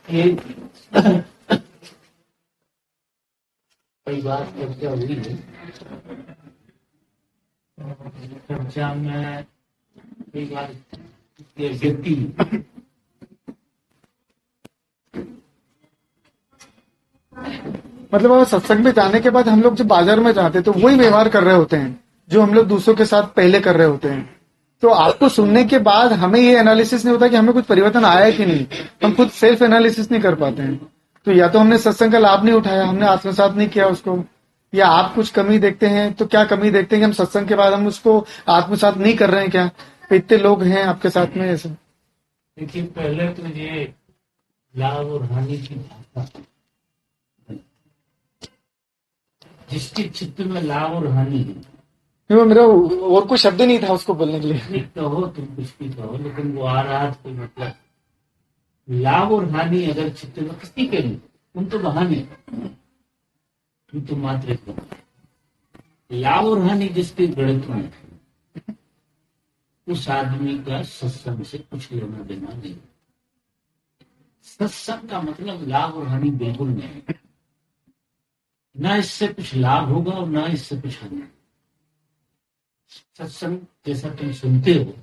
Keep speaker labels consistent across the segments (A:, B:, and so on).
A: ये कई बार चर्चा हुई है। चर्चा में कई बार ये व्यक्ति
B: मतलब अगर सत्संग में जाने के बाद हम लोग जब बाजार में जाते हैं तो वही व्यवहार कर रहे होते हैं जो हम लोग दूसरों के साथ पहले कर रहे होते हैं। तो आपको सुनने के बाद हमें ये एनालिसिस नहीं होता कि हमें कुछ परिवर्तन आया है कि नहीं। हम खुद सेल्फ एनालिसिस नहीं कर पाते हैं। तो या तो हमने सत्संग का लाभ नहीं उठाया, हमने आत्मसात नहीं किया उसको, या आप कुछ कमी देखते हैं तो क्या कमी देखते हैं कि हम सत्संग के बाद हम उसको आत्मसात नहीं कर रहे हैं क्या। तो इतने लोग हैं आपके साथ में ऐसे।
A: देखिए, पहले तो ये लाभ और हानि की भाषा, जिसके चित्त में लाभ और हानि है,
B: वो मेरा और कोई शब्द नहीं था उसको बोलने के लिए।
A: कहो तुम कुछ भी कहो, लेकिन वो आ रहा तो मतलब लाभ और हानि अगर चित्त में किसी के नहीं, तुम तो बहाने, तुम तो मात्र लाभ और हानि जिसके गणित में, उस आदमी का सत्संग से कुछ लेना देना नहीं। सत्संग का मतलब लाभ और हानि बिल्कुल नहीं, ना इससे कुछ लाभ होगा और ना इससे कुछ हानि। सत्संग जैसा तुम सुनते हो,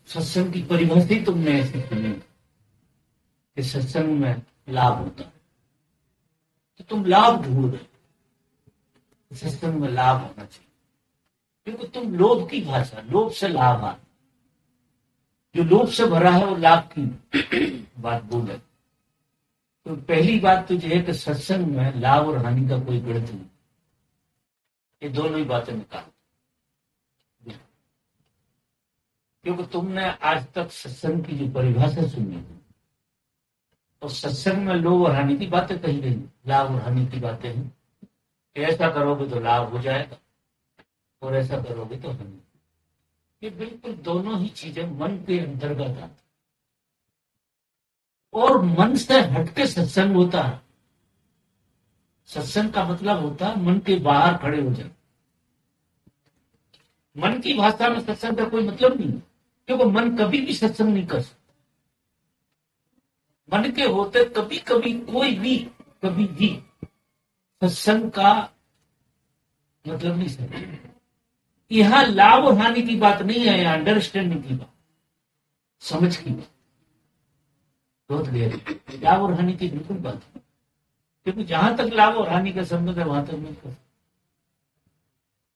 A: सत्संग की परिभाषा ही तुमने ऐसे सुनी कि सत्संग में लाभ होता है, तो तुम लाभ ढूंढ रहे हो। सत्संग में लाभ होना चाहिए, क्योंकि तुम लोभ की भाषा, लोभ से लाभ आ, जो लोभ से भरा है वो लाभ की बात बोले। तो पहली बात तो यह है कि सत्संग में लाभ और हानि का कोई गणित नहीं, ये दोनों ही बातें निकाल। क्योंकि तुमने आज तक सत्संग की जो परिभाषा सुनी है, और सत्संग में लोभ और हानि की बातें कही गई, लाभ और हानि की बातें हैं। ऐसा करोगे तो लाभ हो जाएगा और ऐसा करोगे तो हानि। ये बिल्कुल दोनों ही चीजें मन के अंतर्गत आती, और मन से हटके सत्संग होता है। सत्संग का मतलब होता है मन के बाहर खड़े हो जाए। मन की भाषा में सत्संग का कोई मतलब नहीं, क्योंकि मन कभी भी सत्संग नहीं कर सकता। मन के होते कभी कभी कोई भी कभी भी सत्संग का मतलब नहीं समझ। यहां लाभ और हानि की बात नहीं है, यहां अंडरस्टैंडिंग की बात, समझ की बात बहुत गहरी। लाभ और हानि की बिल्कुल बात है, क्योंकि जहां तक लाभ और हानि का संबंध है वहां तक नहीं कर।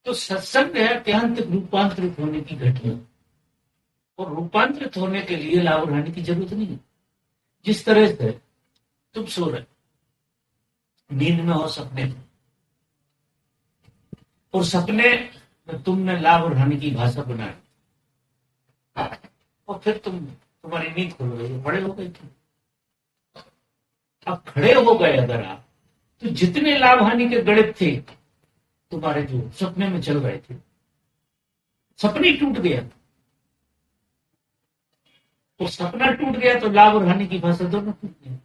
A: तो सत्संग है अत्यांत रूपांतरित होने की घटना, और रूपांतरित होने के लिए लाभ और हानि की जरूरत नहीं है। जिस तरह से तुम सो रहे, नींद में हो, सपने में, और सपने में तुमने लाभ और हानि की भाषा बनाई, और फिर तुम्हारी नींद खुल गई, खड़े हो गए तुम। अब खड़े हो गए अगर आप, तो जितने लाभ हानि के गणित थे तुम्हारे जो सपने में चल रहे थे, सपने टूट गया। तो सपना टूट गया तो लाभ और हानि की भाषा दोनों टूट गई।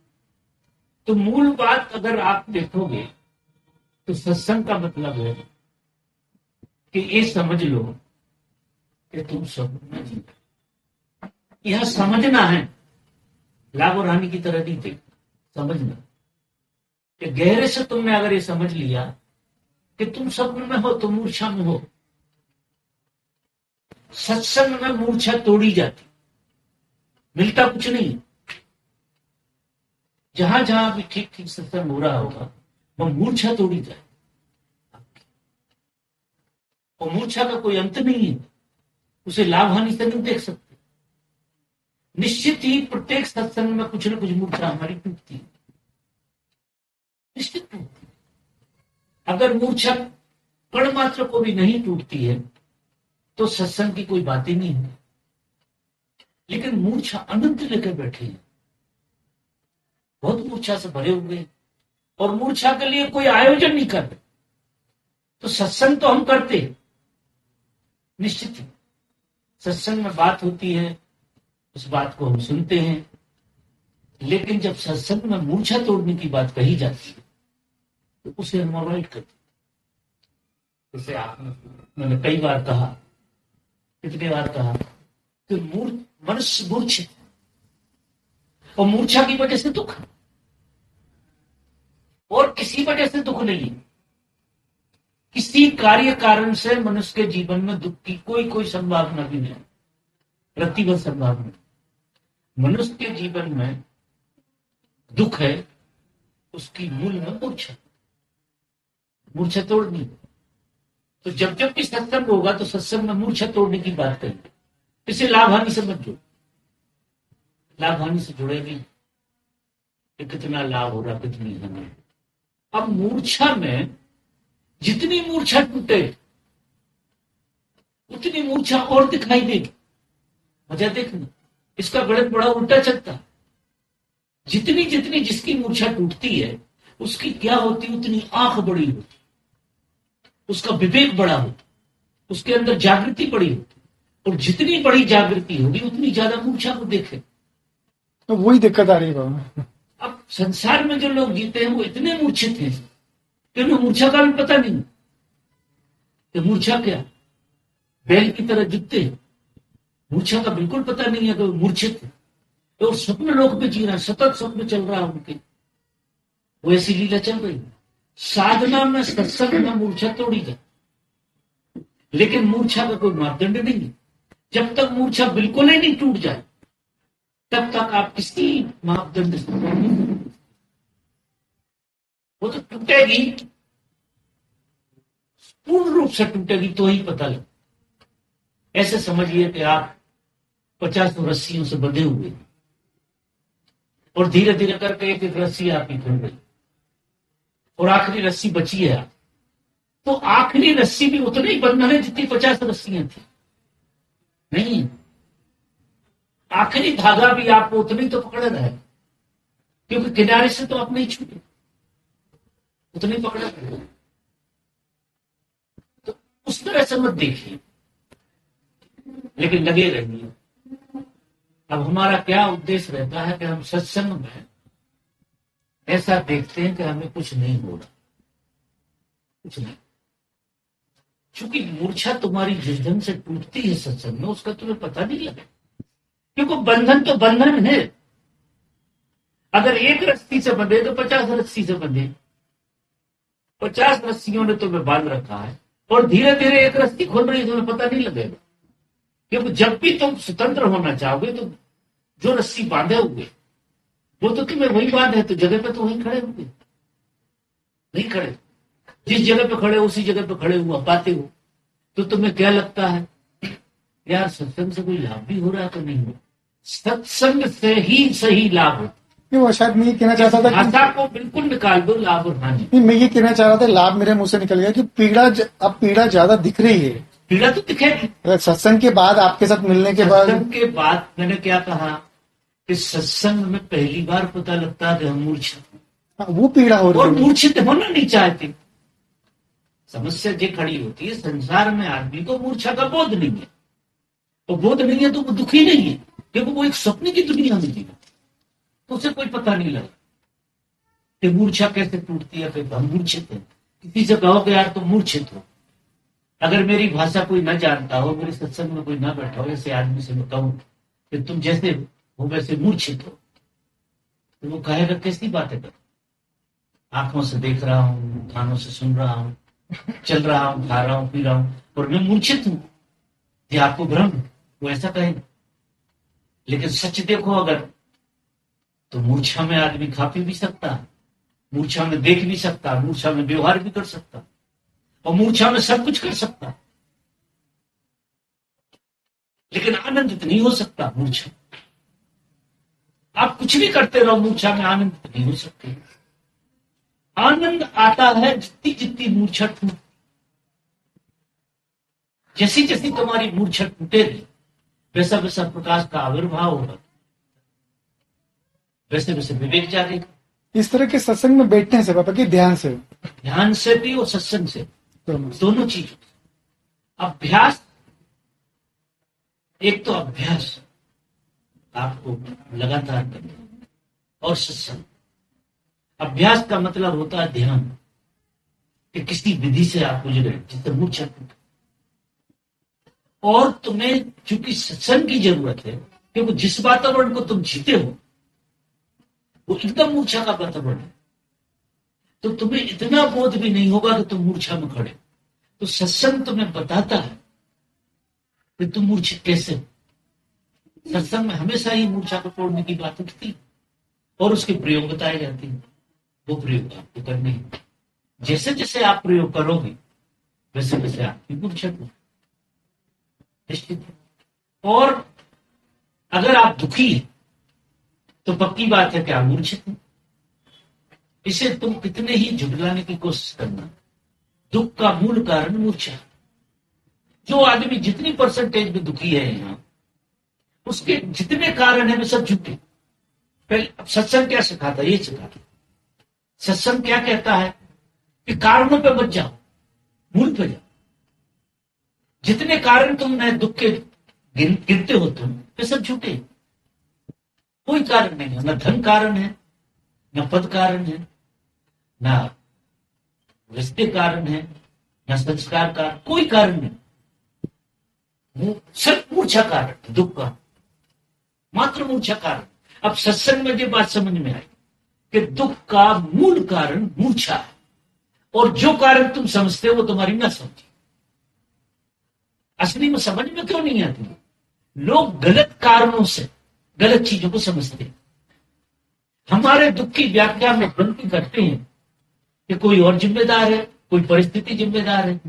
A: तो मूल बात अगर आप देखोगे तो सत्संग का मतलब है कि ये समझ लो कि तुम सपने में जीते। यह समझना है, लाभ और हानि की तरह नहीं देख, समझना कि गहरे से तुमने अगर ये समझ लिया कि तुम स्वप्न में हो, तुम मूर्छा में हो। सत्संग में मूर्छा तोड़ी जाती, मिलता कुछ नहीं। जहां जहां भी ठीक ठीक सत्संग हो रहा होगा वह मूर्छा तोड़ी जाए, और मूर्छा का कोई अंत नहीं है, उसे लाभ हानि से नहीं देख सकते। निश्चित ही प्रत्येक सत्संग में कुछ न कुछ मूर्छा हमारी टूटती है, निश्चित टूटती। अगर मूर्छा कण मात्र को भी नहीं टूटती है तो सत्संग की कोई बात ही नहीं है। लेकिन मूर्छा अनंत लेकर बैठे हैं, बहुत मूर्छा से भरे हुए, और मूर्छा के लिए कोई आयोजन नहीं कर रहे। तो सत्संग तो हम करते निश्चित ही, सत्संग में बात होती है, उस बात को हम सुनते हैं। लेकिन जब सत्संग में मूर्छा तोड़ने की बात कही जाती है तो उसे हम अवॉइड करते। जैसे मैंने कई बार कहा, कितने बार कहा कि मनुष्य मूर्छित, और मूर्छा की वजह से दुख है, और किसी वजह से दुख नहीं है। किसी कार्य कारण से मनुष्य के जीवन में दुख की कोई संभावना भी नहीं, प्रतिबद्ध संभावना। मनुष्य के जीवन में दुख है, उसकी मूल में मूर्छा, मूर्छा तोड़नी। तो जब जब भी सत्संग होगा तो सत्संग में मूर्छा तोड़ने की बात करेंगे। इसे लाभ हानि से मत जोड़ो, लाभ हानि से जुड़े नहीं कि कितना लाभ हो रहा कितनी हानि। अब मूर्छा में जितनी मूर्छा टूटे उतनी मूर्छा और दिखाई देगी। मजा देखना, इसका गणित बड़ा उल्टा चलता है। जितनी जितनी जिसकी मूर्छा टूटती है उसकी क्या होती, उतनी आंख बड़ी होती, उसका विवेक बड़ा होता, उसके अंदर जागृति बड़ी होती, और जितनी बड़ी जागृति होगी उतनी ज्यादा मूर्छा को देखे।
B: तो वही दिक्कत आ रही है बाबा।
A: अब संसार में जो लोग जीते हैं वो इतने मूर्छित हैं कि उन्हें मूर्छा का भी पता नहीं कि मूर्छा क्या, बैल की तरह जुटते हैं, मूर्छा का बिल्कुल पता नहीं है कि वो मूर्छित है, तो स्वप्न लोक में जी रहा है, सतत स्वप्न चल रहा है उनके, वो ऐसी लीला चल रही है। साधना में सत्संग में मूर्छा तोड़ी जाए, लेकिन मूर्छा का कोई मापदंड नहीं है। जब तक मूर्छा बिल्कुल ही नहीं टूट जाए तब तक आप किसी मापदंड से वो तो टूटेगी, पूर्ण रूप से टूटेगी तो ही पता लगे। ऐसे समझिए कि आप 50 रस्सियों से बंधे हुए हैं और धीरे धीरे करके एक एक रस्सी आपकी खुल गई और आखिरी रस्सी बची है आप, तो आखिरी रस्सी भी उतनी ही बंधन है जितनी 50 रस्सियां थी नहीं, आखिरी धागा भी आपको उतनी तो पकड़ रहा है, क्योंकि किनारे से तो आप नहीं छूटे, उतनी पकड़ा है। तो उस तरह से मत देखिए, लेकिन लगे रहिए। अब हमारा क्या उद्देश्य रहता है कि हम सत्संग में ऐसा देखते हैं कि हमें कुछ नहीं हो रहा, कुछ नहीं। चूंकि मूर्छा तुम्हारी जिस ढंग से टूटती है सत्संग में, उसका तुम्हें पता नहीं लगे, क्योंकि बंधन तो बंधन है। अगर एक रस्सी से बंधे तो 50 रस्सी से बंधे, 50 रस्सियों ने तुम्हें बांध रखा है और धीरे धीरे एक रस्सी खोल रही है, तुम्हें पता नहीं लगेगा। क्योंकि जब भी तुम स्वतंत्र होना चाहोगे तो जो रस्सी बांधे हुए वो तो तुम्हें वही बांधे, तो जगह पे तो वहीं खड़े होंगे, नहीं खड़े। जिस जगह पे खड़े उसी जगह पे खड़े हुआ पाते हो, तो तुम्हें क्या लगता है यार सत्संग से कोई लाभ भी हो रहा है तो नहीं हो। सत्संग से ही सही लाभ होता।
B: वो शायद मैं ये कहना चाहता था कि
A: भाषा को बिल्कुल निकाल दो लाभ और हानि।
B: नहीं, मैं ये कहना चाह रहा था, लाभ मेरे मुंह से निकल गया कि अब पीड़ा ज्यादा दिख रही है।
A: पीड़ा तो दिखेगी
B: सत्संग के बाद, आपके साथ मिलने के बाद।
A: सत्संग के बाद मैंने क्या कहा कि सत्संग में पहली बार पता लगता है कि हम मूर्छित,
B: वो पीड़ा हो
A: और
B: रही है।
A: मूर्छित होना नहीं चाहते। समस्या जो खड़ी होती है, संसार में आदमी को मूर्छा का बोध नहीं है, और बोध नहीं है तो वो दुखी नहीं है, क्योंकि वो एक स्वप्न की दुनिया में जीवा, तो उसे कोई पता नहीं लगा कि मूर्छा कैसे टूटती है। फिर हम मूर्छित हैं, किसी से कहो कि यार तुम मूर्छित हो, अगर मेरी भाषा कोई ना जानता हो, मेरे सत्संग में कोई ना बैठा हो, ऐसे आदमी से मैं कहूं कि तुम जैसे हो वैसे मूर्छित हो, तो वो कहेगा कैसी बातें कर, आंखों से देख रहा हूं, कानों से सुन रहा हूं, चल रहा हूं, खा रहा हूं, पी रहा हूं, और मैं मूर्छित हूं, ये आपको भ्रम है, वो ऐसा कहेगा। लेकिन सच देखो अगर, तो मूर्छा में आदमी खा पी भी सकता है, मूर्छा में देख भी सकता, मूर्छा में व्यवहार भी कर सकता, और मूर्छा में सब कुछ कर सकता, लेकिन आनंदित नहीं हो सकता मूर्छा। आप कुछ भी करते रहो, मूर्छा में आनंदित नहीं हो सकते। आनंद आता है जितनी जितनी मूर्छा टूट, जैसी जैसी तुम्हारी मूर्छा टूटेगी वैसा वैसा प्रकाश का आविर्भाव होगा, वैसे वैसे विवेक जागेगा।
B: इस तरह के सत्संग में बैठने से बाबा की ध्यान से
A: भी और सत्संग से,
B: दोनों
A: चीजों। अभ्यास, एक तो अभ्यास आपको लगातार करना, और सत्संग। अभ्यास का मतलब होता है ध्यान, कि किसी विधि से आप गुजरे जिससे मूर्छा टूटे, और तुम्हें चूंकि सत्संग की जरूरत है, क्योंकि जिस वातावरण को तुम जीते हो वो एकदम मूर्छा का वातावरण है। तो तुम्हें इतना बोध भी नहीं होगा कि तुम मूर्छा में खड़े। तो सत्संग तुम्हें बताता है कि तुम मूर्छित कैसे हो। सत्संग में हमेशा ही मूर्छा को तोड़ने की बात उठती है और उसके प्रयोग बताए जाते हैं। वो प्रयोग आपको करने हैं। जैसे जैसे आप प्रयोग करोगे वैसे वैसे आपकी मूर्छा को निश्चित है। और अगर आप दुखी हैं तो पक्की बात है कि आप मूर्छित हैं। इसे तुम कितने ही झुठलाने की कोशिश करना, दुख का मूल कारण मूर्छा। जो आदमी जितनी परसेंटेज में दुखी है यहाँ, उसके जितने कारण है वे सब झूठे। पहले अब सत्संग क्या सिखाता है? ये सिखाता है। सत्संग क्या कहता है कि कारणों पे मत जाओ, मूल पे जाओ। जितने कारण तुम दुख के गिनते हो तुम, वे सब झूठे। कोई कारण नहीं है। न धन कारण है, न पद कारण है, न रिश्ते कारण है, न संस्कार कारण, कोई कारण नहीं। सिर्फ मूर्छा कारण, दुख का मात्र मूर्छा कारण। अब सत्संग में ये बात समझ में आई कि दुख का मूल कारण मूर्छा है, और जो कारण तुम समझते हो वो तुम्हारी ना समझी। असली में समझ में क्यों नहीं आती? लोग गलत कारणों से गलत चीजों को समझते हैं। हमारे दुख की व्याख्या में गलती करते हैं कि कोई और जिम्मेदार है, कोई परिस्थिति जिम्मेदार है,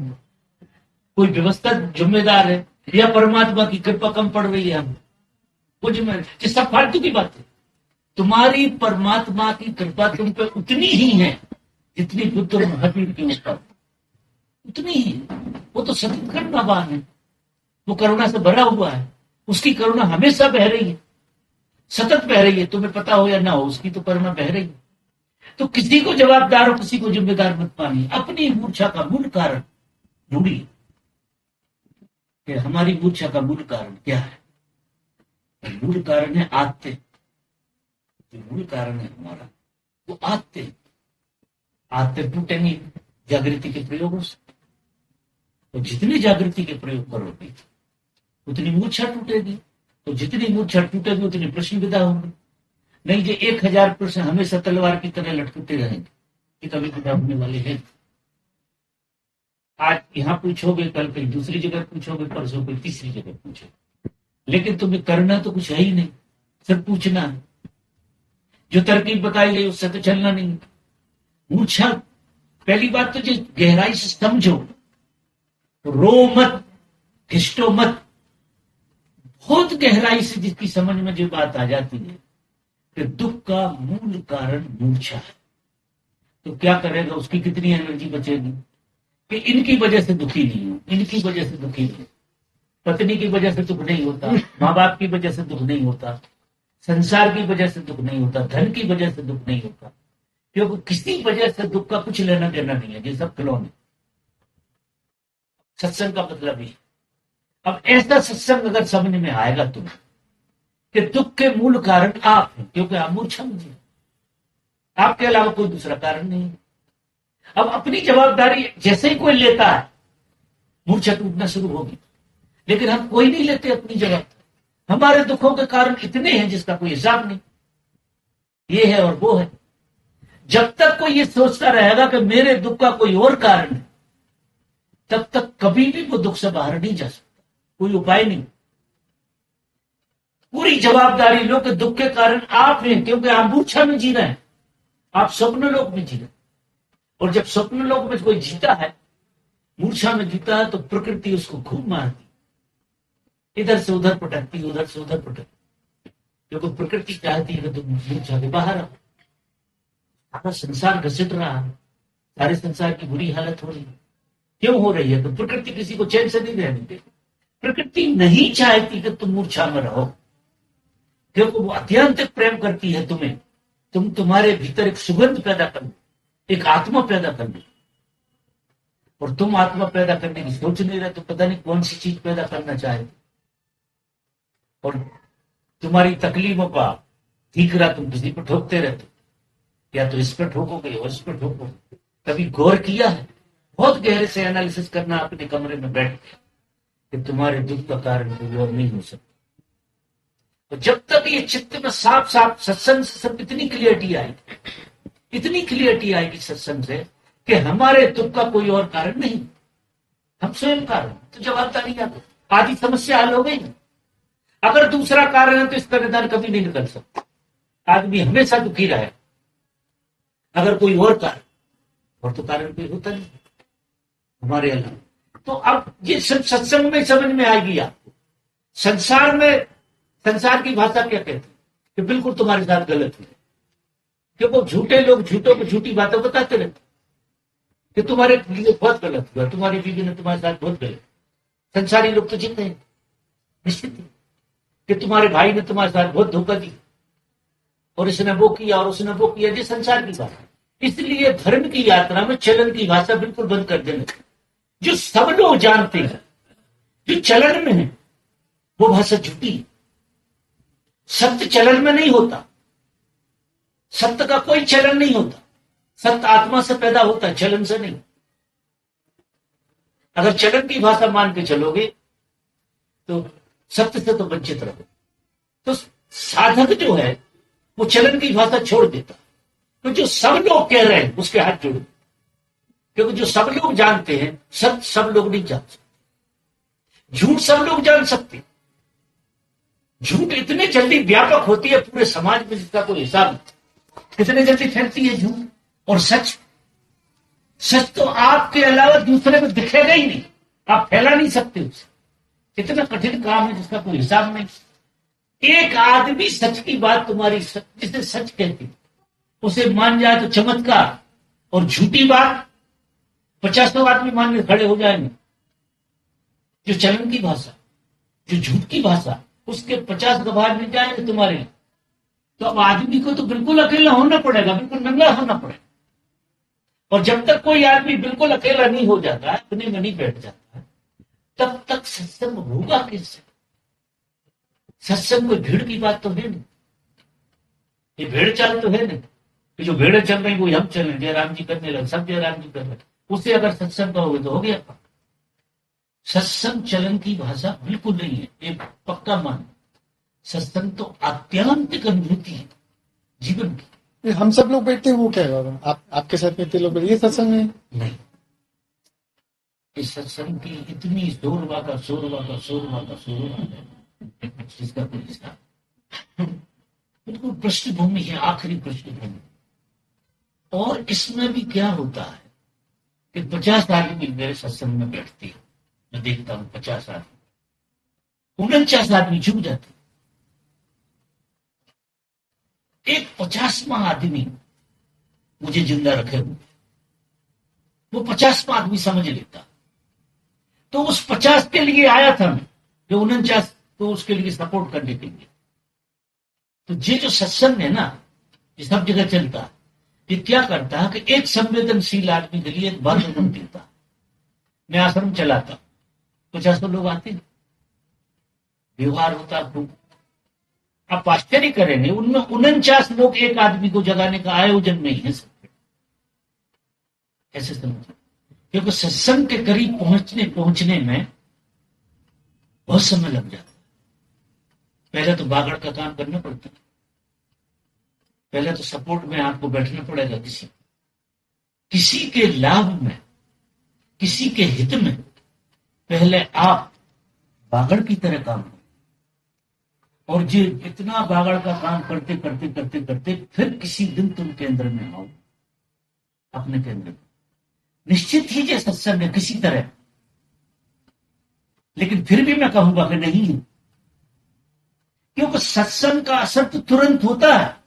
A: कोई व्यवस्था जिम्मेदार है, या परमात्मा की कृपा कम पड़ रही है हम वो जिम्मेदार। ये सब फालतू की बात है। तुम्हारी परमात्मा की कृपा तुम पे उतनी ही है जितनी बुद्ध और महावीर की ऊपर, उतनी ही। वो तो सतत करुणावान है, वो करुणा से भरा हुआ है। उसकी करुणा हमेशा बह रही है, सतत बह रही है। तुम्हें पता हो या ना हो, उसकी तो करुणा बह रही है। तो किसी को जवाबदार हो, किसी को जिम्मेदार मत मानिए। अपनी मूर्छा का मूल कारण ढूंढिए कि हमारी मूर्छा का मूल कारण क्या है। मूल कारण है आत्ते। जो मूल कारण है हमारा वो आत्ते। आत्ते टूटेंगे जागृति के प्रयोगों से। तो जितनी जागृति के प्रयोग करोगे उतनी मूर्छा टूटेगी। तो जितनी मूर्छा टूटेगी उतनी प्रश्न विदा होंगे। नहीं जो 1000 प्रश्न हमेशा तलवार की तरह लटकते रहेंगे कि कभी विदा होने वाले हैं। आज यहां पूछोगे, कल कहीं दूसरी जगह पूछोगे, परसों कोई तीसरी जगह पूछोगे, लेकिन तुम्हें करना तो कुछ है ही नहीं, सिर्फ पूछना है। जो तरकीब बताई गई उससे तो चलना नहीं। मूर्छा, पहली बात तो जो गहराई से समझो, रो मत, घिष्टो मत। बहुत गहराई से जिसकी समझ में जो बात आ जाती है कि दुख का मूल कारण मूर्छा है, तो क्या करेगा? उसकी कितनी एनर्जी बचेगी कि इनकी वजह से दुखी नहीं हो, इनकी वजह से दुखी नहीं। पत्नी की वजह से दुख नहीं होता, माँ बाप की वजह से दुख नहीं होता, संसार की वजह से दुख नहीं होता, धन की वजह से दुख नहीं होता, क्योंकि किसी वजह से दुख का कुछ लेना देना नहीं है। ये सब खिलौने। सत्संग का मतलब ही। अब ऐसा सत्संग अगर समझ में आएगा तुम्हें कि दुख के मूल कारण आप हैं, क्योंकि आप मूर्छा में जीते, आपके अलावा कोई दूसरा कारण नहीं। अब अपनी जवाबदारी जैसे ही कोई लेता है मूर्छा टूटना शुरू होगी, लेकिन हम कोई नहीं लेते अपनी जवाबदारी। हमारे दुखों के कारण इतने हैं जिसका कोई हिसाब नहीं। ये है और वो है। जब तक कोई ये सोचता रहेगा कि मेरे दुख का कोई और कारण है, तब तक कभी भी वो दुख से बाहर नहीं जा सकता। कोई उपाय नहीं। पूरी जवाबदारी लो कि दुख के कारण आप हैं, क्योंकि आप मूर्छा में जी रहे हैं, आप स्वप्न लोक में जी रहे हैं। और जब स्वप्न लोक में कोई जीता है, मूर्छा में जीता है, तो प्रकृति उसको खूब मारती, इधर से उधर पटकती, उधर से उधर पटकती, क्योंकि प्रकृति चाहती है कि तुम मूर्छा के बाहर आओ। सारा संसार घसीट रहा है, सारे संसार की बुरी हालत हो रही है। क्यों हो रही है? तो प्रकृति किसी को चैन से नहीं रहने देती। प्रकृति नहीं चाहती कि तुम मूर्छा में रहो, क्योंकि वो अत्यंतिक प्रेम करती है तुम्हें। तुम्हारे भीतर एक सुगंध पैदा कर, एक आत्मा पैदा कर दो, और तुम आत्मा पैदा करने की सोच नहीं रहे, तो पता नहीं कौन सी चीज पैदा करना चाहते। और तुम्हारी तकलीफों का ठीकरा तुम किसी पर ठोकते रहते, या तो इस पर ठोकोगे और इस पर ठोकोगे। कभी गौर किया है? बहुत गहरे से एनालिसिस करना अपने कमरे में बैठ के कि तुम्हारे दुख का कारण कोई और नहीं हो सकता। तो जब तक ये चित्त में साफ साफ सत्संग से सब इतनी क्लियरिटी आएगी सत्संग से कि हमारे दुख का कोई और कारण नहीं, हम स्वयं कारण, तो जवाबदारी आ गई, आधी समस्या हल हो गई ना। अगर दूसरा कारण है तो इसका निदान कभी नहीं निकल सकता, आदमी हमेशा दुखी रहे। अगर कोई और कारण, और तो कारण कोई होता नहीं हमारे अलावा। तो अब ये सब सत्संग में समझ में आएगी आपको। संसार की भाषा क्या कहती है कि बिल्कुल तुम्हारे साथ गलत है, कि वो झूठे लोग झूठों को झूठी बातें बताते रहते कि तुम्हारे लिए बहुत गलत हुआ, तुम्हारी बीवी ने तुम्हारे साथ बहुत गलत। संसारी लोग तो जीते हैं निश्चित ही कि तुम्हारे भाई ने तुम्हारे साथ बहुत धोखा दिया और इसने वो किया और उसने वो किया। ये संसार की भाषा। इसलिए धर्म की यात्रा में चलन की भाषा बिल्कुल बंद कर देना। जो सब लोग जानते हैं, जो चलन में है, वो भाषा झूठी है। सत्य चलन में नहीं होता, सत्य का कोई चलन नहीं होता। सत्य आत्मा से पैदा होता है, चलन से नहीं। अगर चलन की भाषा मान के चलोगे तो सत्य से तो वंचित रहो। तो साधक जो है वो चलन की भाषा छोड़ देता। तो जो सब लोग कह रहे हैं उसके हाथ जोड़ो, क्योंकि जो सब लोग जानते हैं सत्य सब लोग नहीं जान सकते। झूठ सब लोग जान सकते। झूठ इतने जल्दी व्यापक होती है पूरे समाज में जिसका कोई हिसाब नहीं। कितने जल्दी फैलती है झूठ। और सच तो आपके अलावा दूसरे को दिखेगा ही नहीं, आप फैला नहीं सकते उसे। इतना कठिन काम है जिसका कोई हिसाब नहीं। एक आदमी सच की बात तुम्हारी जिसे सच कहती उसे मान जाए तो चमत्कार, और झूठी बात 50 आदमी मान के खड़े हो जाएंगे। जो चलन की भाषा, जो झूठ की भाषा, उसके 50 गवाह मिल जाएंगे तुम्हारे लिए। तो अब आदमी को तो बिल्कुल अकेला होना पड़ेगा, बिल्कुल नंगा होना पड़ेगा। और जब तक कोई आदमी बिल्कुल अकेला नहीं हो जाता है, अपने में नहीं बैठ जाता है, तब तक सत्संग होगा किससे? सत्संग कोई भीड़ की बात तो है नहीं, ये भेड़ चाल तो है नहीं कि जो भेड़े चल रही वो हम चलें, जयराम जी करने लगे, सब जयराम जी कर रहे। उससे अगर सत्संग कहोगे तो हो गया। सत्संग चलन की भाषा बिल्कुल नहीं है, एक पक्का मान। सत्संग तो आत्यांतिक अनुभूति है जीवन की।
B: ये हम सब लोग बैठते हैं वो क्या है बाबा? आपके साथ में लोग बैठे, ये सत्संग
A: नहीं। इस सत्संग की इतनी शोरबा का जिसका कोई हिसाब। बिल्कुल पृष्ठभूमि है, आखिरी पृष्ठभूमि। और इसमें भी क्या होता है कि 50 आदमी मेरे सत्संग में बैठती है, मैं देखता हूं 50 आदमी, 49 आदमी झुक जाते। एक 50वां आदमी मुझे जिंदा रखे हुए, वो 50वां आदमी समझ लेता। तो उस 50 के लिए आया था मैं, जो 49 तो उसके लिए सपोर्ट करने के लिए। तो ये जो सत्संग है ना, ये सब जगह चलता है। ये क्या करता है कि एक संवेदनशील आदमी के लिए एक बार देता है। मैं आश्रम चलाता, 50 लोग आते, व्यवहार होता खूब। आप आश्चर्य करेंगे, उनमें 49 लोग एक आदमी को जगाने का आयोजन नहीं है सकते। ऐसे समझो, क्योंकि सत्संग के करीब पहुंचने में बहुत समय लग जाता है। पहले तो बागड़ का काम करना पड़ता है, पहले तो सपोर्ट में आपको बैठना पड़ेगा किसी के लाभ में, किसी के हित में। पहले आप बागड़ की तरह काम करो, और जो इतना बागड़ का काम करते करते करते करते फिर किसी दिन तुम केंद्र में आओ, अपने केंद्र में। निश्चित ही ये सत्संग है किसी तरह, लेकिन फिर भी मैं कहूंगा कि नहीं है, क्योंकि सत्संग का असर तो तुरंत होता है।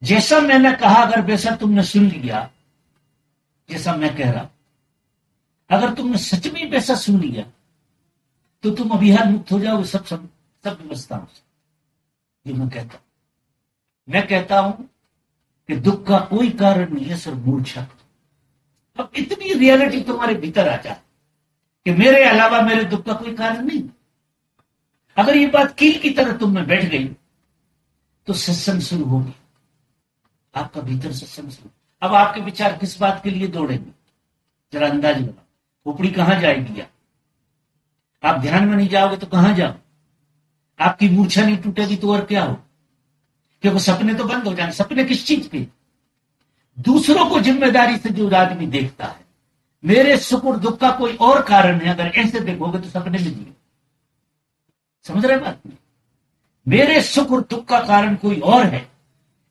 A: जैसा मैंने कहा, अगर वैसा तुमने सुन लिया, जैसा मैं कह रहा, अगर तुमने सच में वैसा सुन लिया तो तुम अभिहार मुक्त हो जाओगे सब व्यवस्थाओं से। जो मैं कहता हूं कि दुख का कोई कारण नहीं है, सिर्फ मूर्छा। अब इतनी रियलिटी तुम्हारे भीतर आ जाए कि मेरे अलावा मेरे दुख का कोई कारण नहीं। अगर ये बात कील की तरह तुम में बैठ गई तो सत्संग शुरू होगी, आपका भीतर सत्संग शुरू। अब आपके विचार किस बात के लिए दौड़ेंगे, जरा अंदाज लगाओ। खोपड़ी कहां जाएगी? आप ध्यान में नहीं जाओगे तो कहां जाओ? आपकी मूर्छा नहीं टूटेगी तो और क्या हो, क्योंकि सपने तो बंद हो जाएंगे। सपने किस चीज के? दूसरों को जिम्मेदारी से जो आदमी देखता है, मेरे सुख और दुख का कोई और कारण है, अगर ऐसे देखोगे तो सपने में नहीं। समझ रहे बात नहीं? मेरे सुख और दुख का कारण कोई और है,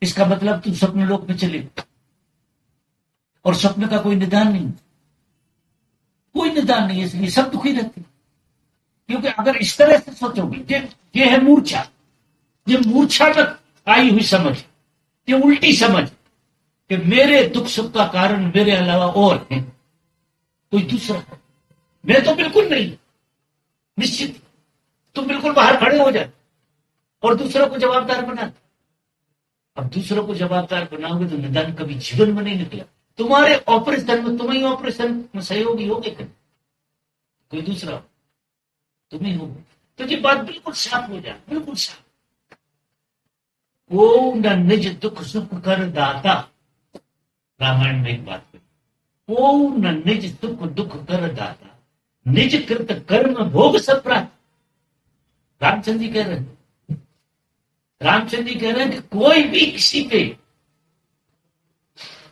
A: इसका मतलब तुम सपने लोक में चले, और सपने का कोई निदान नहीं, कोई निदान नहीं, इसलिए सब दुखी रहते। क्योंकि अगर इस तरह से सोचोगे, ये है मूर्छा, ये मूर्छा में आई हुई समझ, ये उल्टी समझ कि मेरे दुख सुख का कारण मेरे अलावा और है, कोई दूसरा है, मैं तो बिल्कुल नहीं, निश्चित तुम बिल्कुल बाहर खड़े हो जाए और दूसरों को जवाबदार बना। अब दूसरों को जवाबदार बनाओगे तो निदान कभी जीवन में नहीं निकला। तुम्हारे ऑपरेशन में, तुम ही ऑपरेशन में सहयोगी होगे, कोई दूसरा तुम ही होगे, तो ये बात बिल्कुल साफ हो जाए, बिल्कुल साफ। ओ न निज दुख सुख कर दाता, रामायण में एक बात कही, ओ न निज सुख दुख कर दाता, निज कृत कर्म भोग सब प्राप्त। रामचंद्र जी कह रहे हैं, रामचंद्र जी कह रहे हैं कि कोई भी किसी पे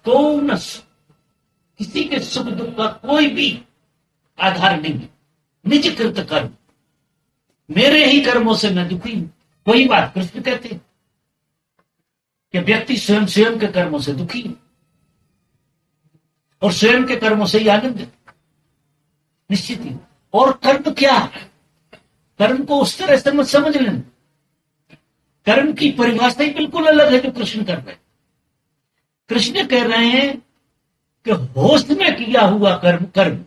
A: तो न, किसी के सुख दुख का कोई भी आधार नहीं है। निज कृत कर्म, मेरे ही कर्मों से मैं दुखी हूं। वही बात कृष्ण कहते हैं कि व्यक्ति स्वयं स्वयं के कर्मों से दुखी है और स्वयं के कर्मों से ही आनंद है, निश्चित ही। और कर्म क्या है? कर्म को उस तरह से मत समझ लेना, कर्म की परिभाषा ही बिल्कुल अलग है जो कृष्ण कर रहे हैं। कृष्ण कह रहे हैं कि होश में किया हुआ कर्म कर्म,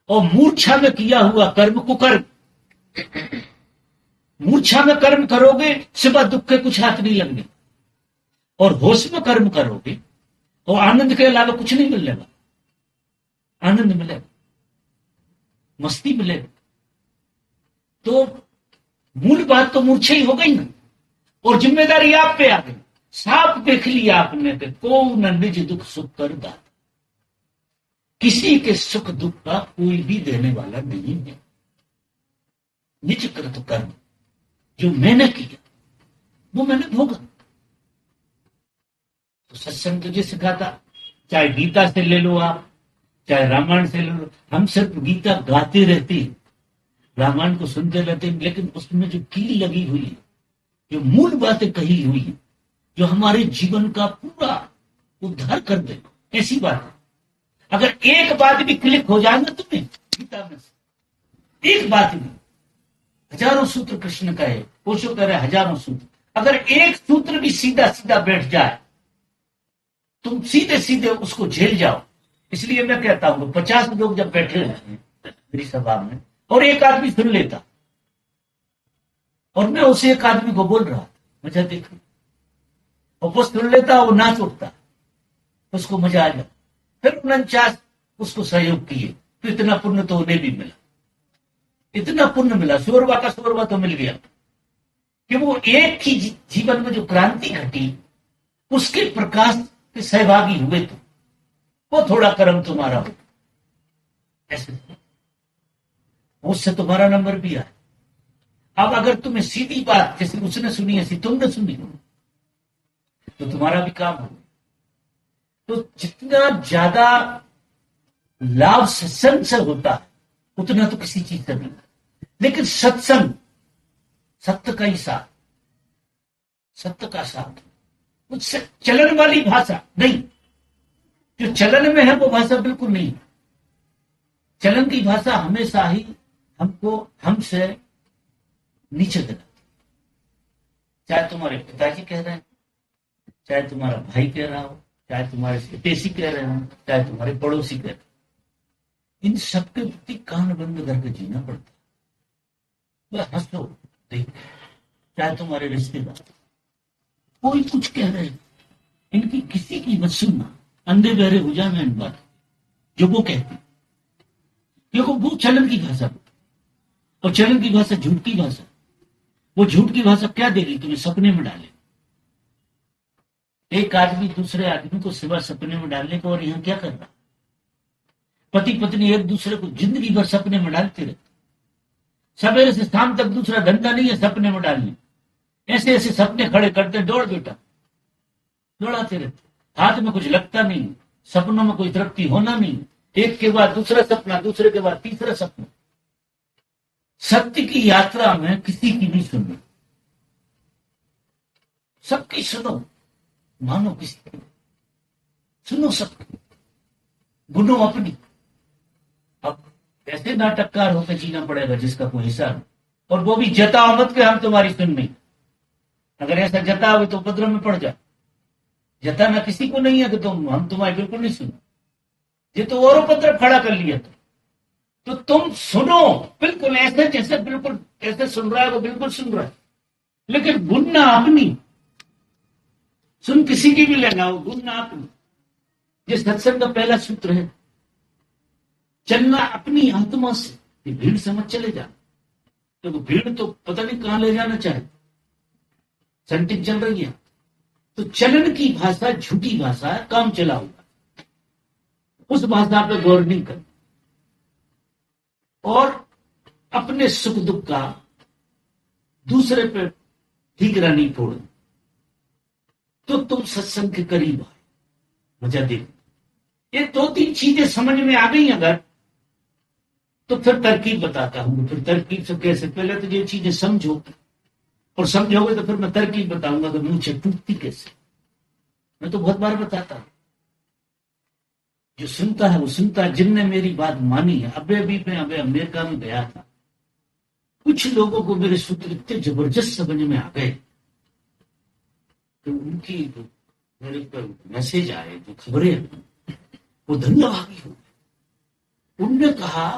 A: और मूर्छा में किया हुआ कर्म कुकर्म। मूर्छा में कर्म करोगे सिवा दुख के कुछ हाथ नहीं लगने, और होश में कर्म करोगे और आनंद के अलावा कुछ नहीं मिलेगा। आनंद मिलेगा, मस्ती मिलेगी। तो मूल बात तो मूर्छा ही हो गई ना, और जिम्मेदारी आप पे आ गई। साफ देख लिया आपने कि को न निज दुख सुख कर दाता, किसी के सुख दुख का कोई भी देने वाला नहीं है। निज कृत कर्म, जो मैंने किया वो मैंने भोगा। तो सत्संग तुझे सिखाता, चाहे गीता से ले लो आप, चाहे रामायण से ले लो। हम सिर्फ गीता गाते रहते हैं, रामायण को सुनते रहते हैं, लेकिन उसमें जो कील लगी हुई है, जो मूल बातें कही हुई है, जो हमारे जीवन का पूरा उद्धार कर दे, ऐसी बात है। अगर एक बात भी क्लिक हो जाए ना तुम्हें गीता में से, एक बात भी, हजारों सूत्र कृष्ण का है, ओशो कह रहे हजारों सूत्र, अगर एक सूत्र भी सीधा सीधा बैठ जाए, तुम सीधे सीधे उसको झेल जाओ। इसलिए मैं कहता हूं 50 लोग जब बैठे होते हैं मेरी सभा में और एक आदमी सुन लेता, और मैं उस एक आदमी को बोल रहा, मजा देखो, और वो सुन लेता, वो नाच उठता, उसको मजा आ जाता। फिर 49 उसको सहयोग किए, तो इतना पुण्य तो उन्हें भी मिला, इतना पुण्य मिला, शोरबा का शोरबा तो मिल गया कि वो एक ही जीवन में जो क्रांति घटी उसके प्रकाश के सहभागी हुए, तो वो थोड़ा कर्म तुम्हारा हो, ऐसे उससे तुम्हारा नंबर भी आए। अब अगर तुम्हें सीधी बात जैसे उसने सुनी ऐसी तुमने सुनी तो तुम्हारा भी काम हो। तो जितना ज्यादा लाभ सत्संग से होता है उतना तो किसी चीज से नहीं। लेकिन सत्संग सत्य का ही साथ, सत्य का साथ, उससे चलन वाली भाषा नहीं, जो चलन में है वो भाषा बिल्कुल नहीं। चलन की भाषा हमेशा ही हमको हमसे नीचे दिलाती, चाहे तुम्हारे पिताजी कह रहे हैं, चाहे तुम्हारा भाई कह रहा हो, चाहे तुम्हारे हितैषी कह रहे हो, चाहे तुम्हारे पड़ोसी कह रहे हो, इन सबके प्रति कान बंद करके जीना पड़ता है। वह हंसो देख, चाहे तुम्हारे रिश्तेदार कोई कुछ कह रहे हैं, इनकी किसी की मत सुनना, अंधे बहरे हो जाए इन बात जो वो कहते हैं, क्योंकि वो चलन की भाषा, और चलन की भाषा झूठ की भाषा। वो झूठ की भाषा क्या देगी तुम्हें? सपने में डाले। एक आदमी दूसरे आदमी को सिवा सपने में डालने को, और यहां क्या कर रहा? पति पत्नी एक दूसरे को जिंदगी भर सपने में डालते रहते, सवेरे से शाम तक दूसरा धंधा नहीं है सपने में डालने, ऐसे ऐसे सपने खड़े करते, दौड़ बेटा, दौड़ाते रहते, हाथ में कुछ लगता नहीं, सपनों में कोई तृप्ति होना नहीं, एक के बाद दूसरा सपना, दूसरे के बाद तीसरा सपना। सत्य की यात्रा में किसी की नहीं सुननी, सबकी सुनो, मानो किसी की, सुनो सबकी, गुनो अपनी। अब ऐसे नाटककार होकर जीना पड़ेगा जिसका कोई हिसाब नहीं, और वो भी जताओ मत के हम तुम्हारी सुन नहीं। अगर ऐसा जताओगे तो उपद्रव में पड़ जाओ। जताना किसी को नहीं है कि हम तुम्हारी बिल्कुल नहीं सुनो, ये तो और उपद्रव खड़ा कर लिया तो तुम सुनो बिल्कुल ऐसे, जैसे बिल्कुल ऐसे सुन रहा है वो बिल्कुल सुन रहा है, लेकिन गुन्ना अपनी, सुन किसी की भी लेना हो, गुन्ना अपनी। ये सत्संग का पहला सूत्र है, चलना अपनी आत्मा से, ये भीड़ से मत चले जा, तो भीड़ तो पता नहीं कहां ले जाना चाहे, संटिक चल रही है। तो चलन की भाषा झूठी भाषा है, काम चला हुआ, उस भाषा पे गौर नहीं कर, और अपने सुख दुख का दूसरे पे ठीकरा नहीं फोड़, तो तुम सत्संग के करीब आए। मजा देखो, ये दो तीन चीजें समझ में आ गई अगर, तो फिर तरकीब बताता हूं। फिर तरकीब से कैसे, पहले तो ये चीजें समझो, और समझोगे तो फिर मैं तरकीब बताऊंगा कि मुझे टूटती कैसे। मैं तो बहुत बार बताता हूं, जो सुनता है वो सुनता है। जिनने मेरी बात मानी है, मैं अमेरिका में गया था, कुछ लोगों को मेरे सूत्र इतने जबरदस्त समझ में आ गए, तो उनकी मेरे पर मैसेज आए, जो खबरें, वो धन्यवादी हो गए। उनने कहा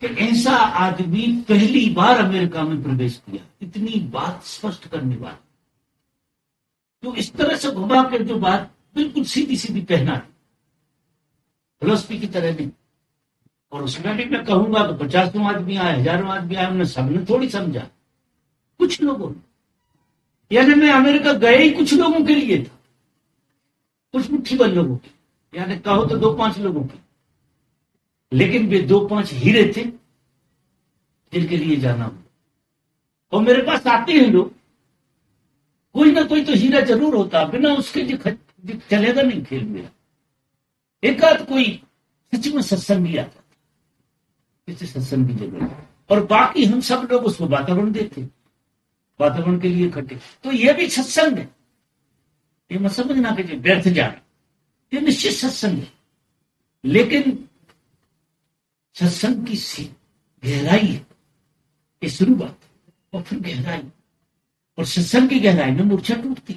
A: कि ऐसा आदमी पहली बार अमेरिका में प्रवेश किया, इतनी बात स्पष्ट करने वाला, तो इस तरह से घुमा कर जो बात बिल्कुल सीधी सीधी कहना, फिलोसफी की तरह नहीं। और उसमें भी मैं कहूंगा कि 50 आदमी आए, 1000 आदमी आए, उन्होंने सबने थोड़ी समझा, कुछ लोगों ने। यानी मैं अमेरिका गए ही कुछ लोगों के लिए था, कुछ मुट्ठी भर लोगों के, यानी कहो तो 2-5 लोगों के, लेकिन वे 2-5 हीरे थे जिनके लिए जाना हो। और मेरे पास आते हैं लोग, कोई ना कोई तो हीरा जरूर होता, बिना उसके जो चलेगा नहीं खेल मेरा। एक आध कोई सच में सत्संगी आता, इसे सत्संग की जरूरत, और बाकी हम सब लोग उसको वातावरण देते, वातावरण के लिए इकट्ठे। तो यह भी सत्संग है, ये मत समझना कि व्यर्थ जाना, ये निश्चित सत्संग है। लेकिन सत्संग की गहराई है, ये शुरू बात, और फिर गहराई, और सत्संग की गहराई में मूर्छा टूटती।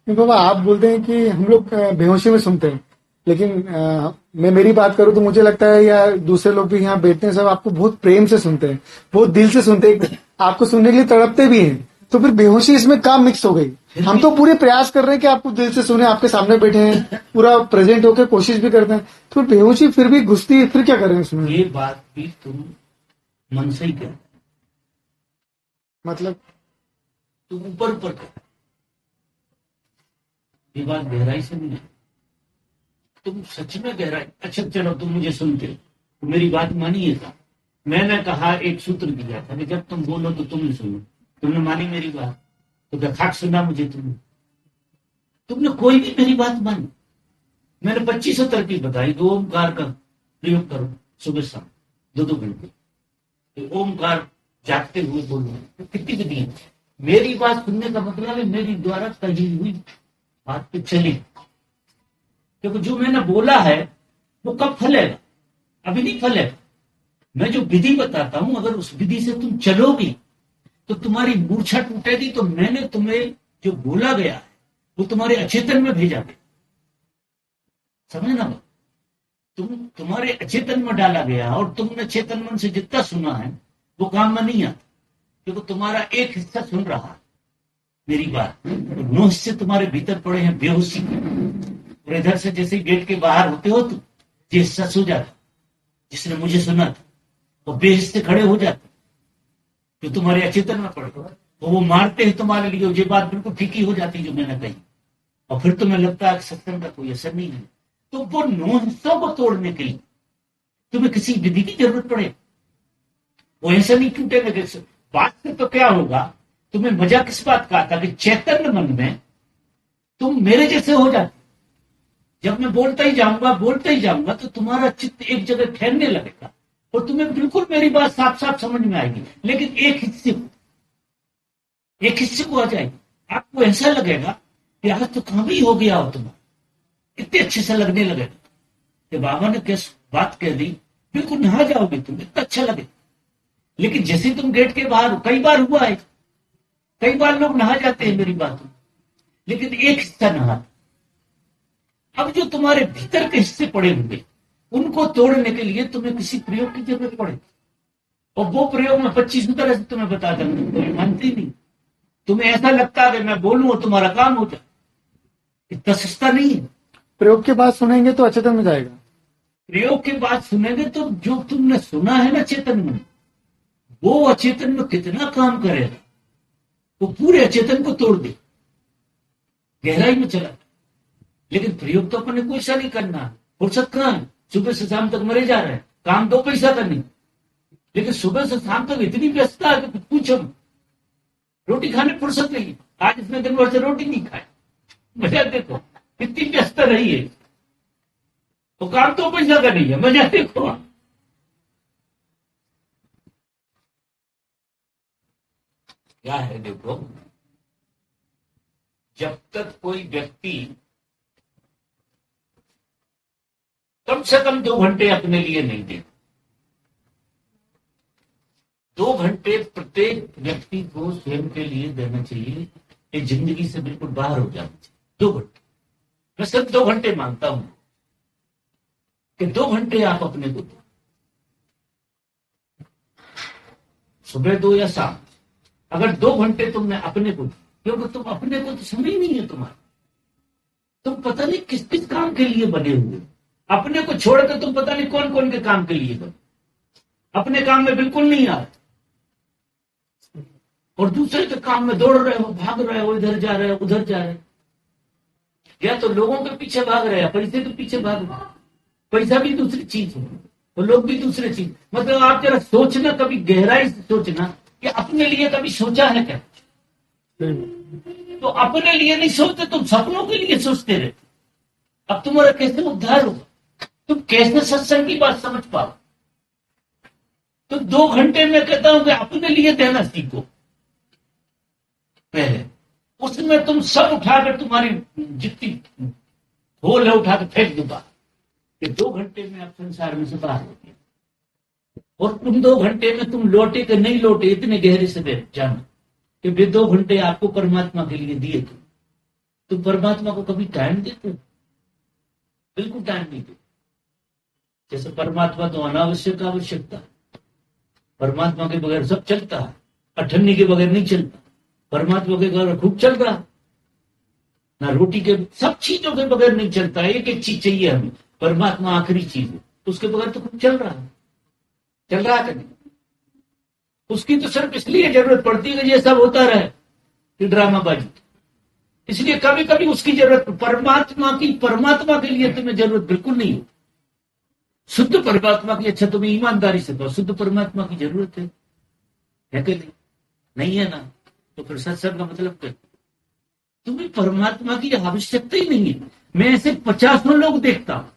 B: नहीं बाबा, आप बोलते हैं कि हम लोग बेहोशी में सुनते हैं, लेकिन मैं मेरी बात करूं तो मुझे लगता है, या दूसरे लोग भी यहाँ बैठते हैं सब, आपको बहुत प्रेम से सुनते हैं, बहुत दिल से सुनते हैं, आपको सुनने के लिए तड़पते भी हैं। तो फिर बेहोशी इसमें काम मिक्स हो गई। हम तो पूरे प्रयास कर रहे हैं कि आपको दिल से सुने, आपके सामने बैठे हैं, पूरा प्रेजेंट होकर कोशिश भी करते हैं, तो बेहोशी फिर भी घुसती है, फिर क्या करें उसमें?
A: ये बात भी तुम मन से ही कर,
B: मतलब
A: तुम ऊपर ऊपर कर, ये बात गहराई से नहीं है। तुम सच में गहराई, अच्छा चलो तुम मुझे सुनते हो, तो मेरी बात मानिए था। मैंने कहा, एक सूत्र दिया था कि जब तुम बोलो तो तुम सुनो, तुमने मानी मेरी बात, तो क्या खाक सुना मुझे तुमने कोई भी मेरी बात मानी। मैंने 2500 तरकीब बताई, 2 ओमकार का प्रयोग करो सुबह शाम 2-2 घंटे, तो ओमकार जागते हुए बोलो, तो कितनी विधि है। मेरी बात सुनने का मतलब है मेरी द्वारा कही हुई बात पे चले, क्योंकि जो मैंने बोला है वो कब फलेगा, अभी नहीं फलेगा। मैं जो विधि बताता हूं, अगर उस विधि से तुम चलोगी तो तुम्हारी मूर्छा टूटेगी। तो मैंने तुम्हें जो बोला गया है वो तुम्हारे अचेतन में भेजा गया, समझना बात, तुम्हारे अचेतन में डाला गया, और तुमने चेतन मन से जितना सुना है वो काम में नहीं आता, क्योंकि तुम्हारा एक हिस्सा सुन रहा है मेरी बात, 9 हिस्से तुम्हारे भीतर पड़े हैं बेहोशी के। और इधर से जैसे गेट के बाहर होते हो तुम, ये हिस्सा सो जाता, जिसने मुझे सुना था, वो बेहिस्से खड़े हो जाते जो तुम्हारे अचेतन में पड़े, तो वो मारते हैं तुम्हारे लिए, ये बात बिल्कुल ठीक ही हो जाती जो मैंने कही, और फिर तुम्हें लगता है कि सत्संग का कोई असर नहीं है। तो वो 9 हिस्सों को तोड़ने के लिए तुम्हें किसी विधि की जरूरत पड़े, वो ऐसे नहीं टूटेगा जैसे। बात से तो क्या होगा, तुम्हें मजा किस बात का आता कि चैतन्य मन में तुम मेरे जैसे हो जाते। जब मैं बोलता ही जाऊंगा तो तुम्हारा चित्त एक जगह ठहरने लगेगा और तुम्हें बिल्कुल मेरी बात साफ साफ समझ में आएगी। लेकिन एक हिस्से को आ जाएगी, आपको ऐसा लगेगा कि आज तो काम ही हो गया हो तुम्हारा, इतने अच्छे से लगने लगेगा कि बाबा ने कैसे बात कह दी, बिल्कुल नहा जाओगे तुम, इतना अच्छा लगे। लेकिन जैसे तुम गेट के बाहर, कई बार हुआ है, कई बार लोग नहा जाते हैं मेरी बातों, लेकिन एक हिस्सा नहा। अब जो तुम्हारे भीतर के हिस्से पड़े हुए, उनको तोड़ने के लिए तुम्हें किसी प्रयोग की जरूरत पड़े। और वो प्रयोग में 25 तरह से तुम्हें बता दूंगा, तुम्हें मानती नहीं। तुम्हें ऐसा लगता है मैं बोलूं और तुम्हारा काम हो जाए, इतना सस्ता नहीं है।
B: प्रयोग के बाद सुनेंगे तो अचेतन में जाएगा।
A: प्रयोग के बाद सुनेंगे तो जो तुमने सुना है ना चेतन में, वो अचेतन में कितना काम करेगा, वो पूरे अचेतन को तोड़ दे, गहराई में चला। लेकिन प्रयोग तो अपने को ऐसा नहीं करना, फुर्सत कहां है, सुबह से शाम तक मरे जा रहे हैं, काम 2 पैसा करनी। लेकिन सुबह से शाम तक इतनी व्यस्तता है कि कुछ पूछो, रोटी खाने फुर्सत नहीं। आज इसने दिन भर से रोटी नहीं खाई, मजा देखो कितनी व्यस्त रही है। तो काम 2 पैसा का नहीं है, मजा देखो। क्या है देखो, जब तक कोई व्यक्ति कम से कम 2 घंटे अपने लिए नहीं दे, 2 घंटे प्रत्येक व्यक्ति को स्वयं के लिए देना चाहिए। ये जिंदगी से बिल्कुल बाहर हो जाना चाहिए। 2 घंटे, मैं सिर्फ 2 घंटे मांगता हूं कि 2 घंटे आप अपने को दो, सुबह 2 या शाम। अगर 2 घंटे तुमने अपने को, क्योंकि तुम अपने को तो समय ही नहीं है तुम्हारा, तुम पता नहीं किस किस काम के लिए बने हुए। अपने को छोड़कर तुम पता नहीं कौन कौन के काम के लिए बने, अपने काम में बिल्कुल नहीं आ रहे और दूसरे के काम में दौड़ रहे हो, भाग रहे हो, इधर जा रहे हो, उधर जा रहे हो। या तो लोगों के पीछे भाग रहे हैं, पैसे के पीछे भाग रहे हैं। पैसा भी दूसरी चीज है और लोग भी दूसरी चीज। मतलब आप जरा सोचना, कभी गहराई से सोचना कि अपने लिए कभी सोचा है क्या? तो अपने लिए नहीं सोचते, तुम सपनों के लिए सोचते रहे। अब तुम्हारा कैसे उद्धार होगा? तुम कैसे सत्संग की बात समझ पाओ? तो 2 घंटे में कहता हूं कि अपने लिए देना सीखो पहले। उसमें तुम सब उठाकर, तुम्हारी जितनी होल है उठाकर फेंक दूंगा कि 2 घंटे में आप संसार में से बाहर हो गए। और तुम 2 घंटे में तुम लौटे कि नहीं लौटे, इतने गहरे से जानो कि वे 2 घंटे आपको परमात्मा के लिए दिए थे। तुम परमात्मा को कभी टाइम देते हो? बिल्कुल टाइम नहीं देते। जैसे परमात्मा तो अनावश्यक आवश्यकता, परमात्मा के बगैर सब चलता है, अठन्नी के बगैर नहीं चलता। परमात्मा के बगैर खूब चल रहा, ना रोटी के, सब चीजों के बगैर नहीं चलता। एक एक चीज चाहिए हमें, परमात्मा आखिरी चीज है, उसके बगैर तो खूब चल रहा है। चल रहा है नहीं, उसकी तो सिर्फ इसलिए जरूरत पड़ती है कि ये सब होता रहे कि ड्रामाबाजी। इसलिए कभी कभी उसकी जरूरत, परमात्मा के लिए तुम्हें जरूरत बिल्कुल नहीं हो। शुद्ध परमात्मा की, अच्छा तुम्हें ईमानदारी से कहो, शुद्ध परमात्मा की जरूरत है कि नहीं? नहीं है ना, तो फिर सत्संग का मतलब क्या? तुम्हें परमात्मा की आवश्यकता ही नहीं है। मैं ऐसे 50 लोग देखता हूं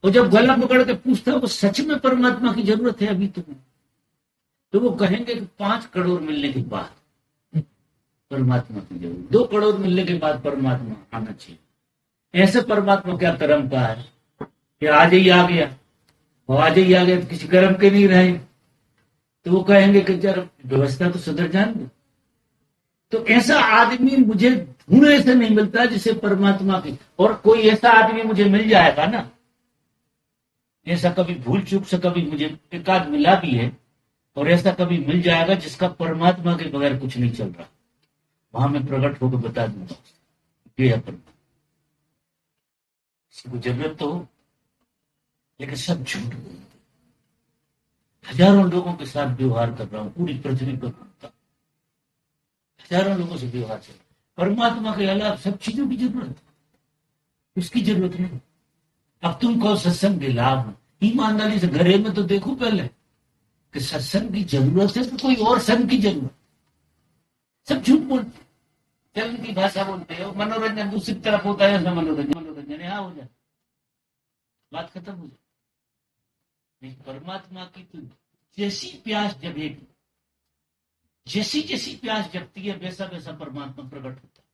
A: और जब गला पकड़ के पूछता हूं सच में परमात्मा की जरूरत है अभी तुम्हें, तो वो कहेंगे कि 5 करोड़ मिलने के बाद परमात्मा की जरूरत, 2 करोड़ मिलने के बाद परमात्मा आना चाहिए। ऐसे परमात्मा क्या कर्म का है कि आज ही आ गया, और आज ही आ गया तो किसी कर्म के नहीं रहे, तो वो कहेंगे कि जरा व्यवस्था तो सुधर जाएंगे। तो ऐसा आदमी मुझे ढूंढने से नहीं मिलता जिसे परमात्मा की, और कोई ऐसा आदमी मुझे मिल जाएगा ना, ऐसा कभी भूल चूक से कभी मुझे एकाध मिला भी है, और ऐसा कभी मिल जाएगा जिसका परमात्मा के बगैर कुछ नहीं चल रहा, वहां मैं प्रकट होकर बता दूंगा ये है परमात्मा। किसी को जरूरत तो हो, लेकिन सब झूठ बोलते। हजारों लोगों के साथ व्यवहार कर रहा हूं, पूरी पृथ्वी पर घूमता, हजारों लोगों से व्यवहार चल, परमात्मा के अलावा सब चीजों की जरूरत है, उसकी जरूरत नहीं। अब तुम कहो सत्संग के लाभ, ईमानदारी से घरे में तो देखो पहले, कि सत्संग की जरूरत है तो कोई और संग की जरूरत। सब झूठ बोलते, चलन की भाषा बोलते हैं, मनोरंजन दूसरी तरफ होता है, ऐसा मनोरंजन यहाँ हो जाए, बात खत्म हो जाए। परमात्मा की तो जैसी प्यास जगेगी, जैसी जैसी प्यास जगती है, वैसा वैसा परमात्मा प्रकट होता है।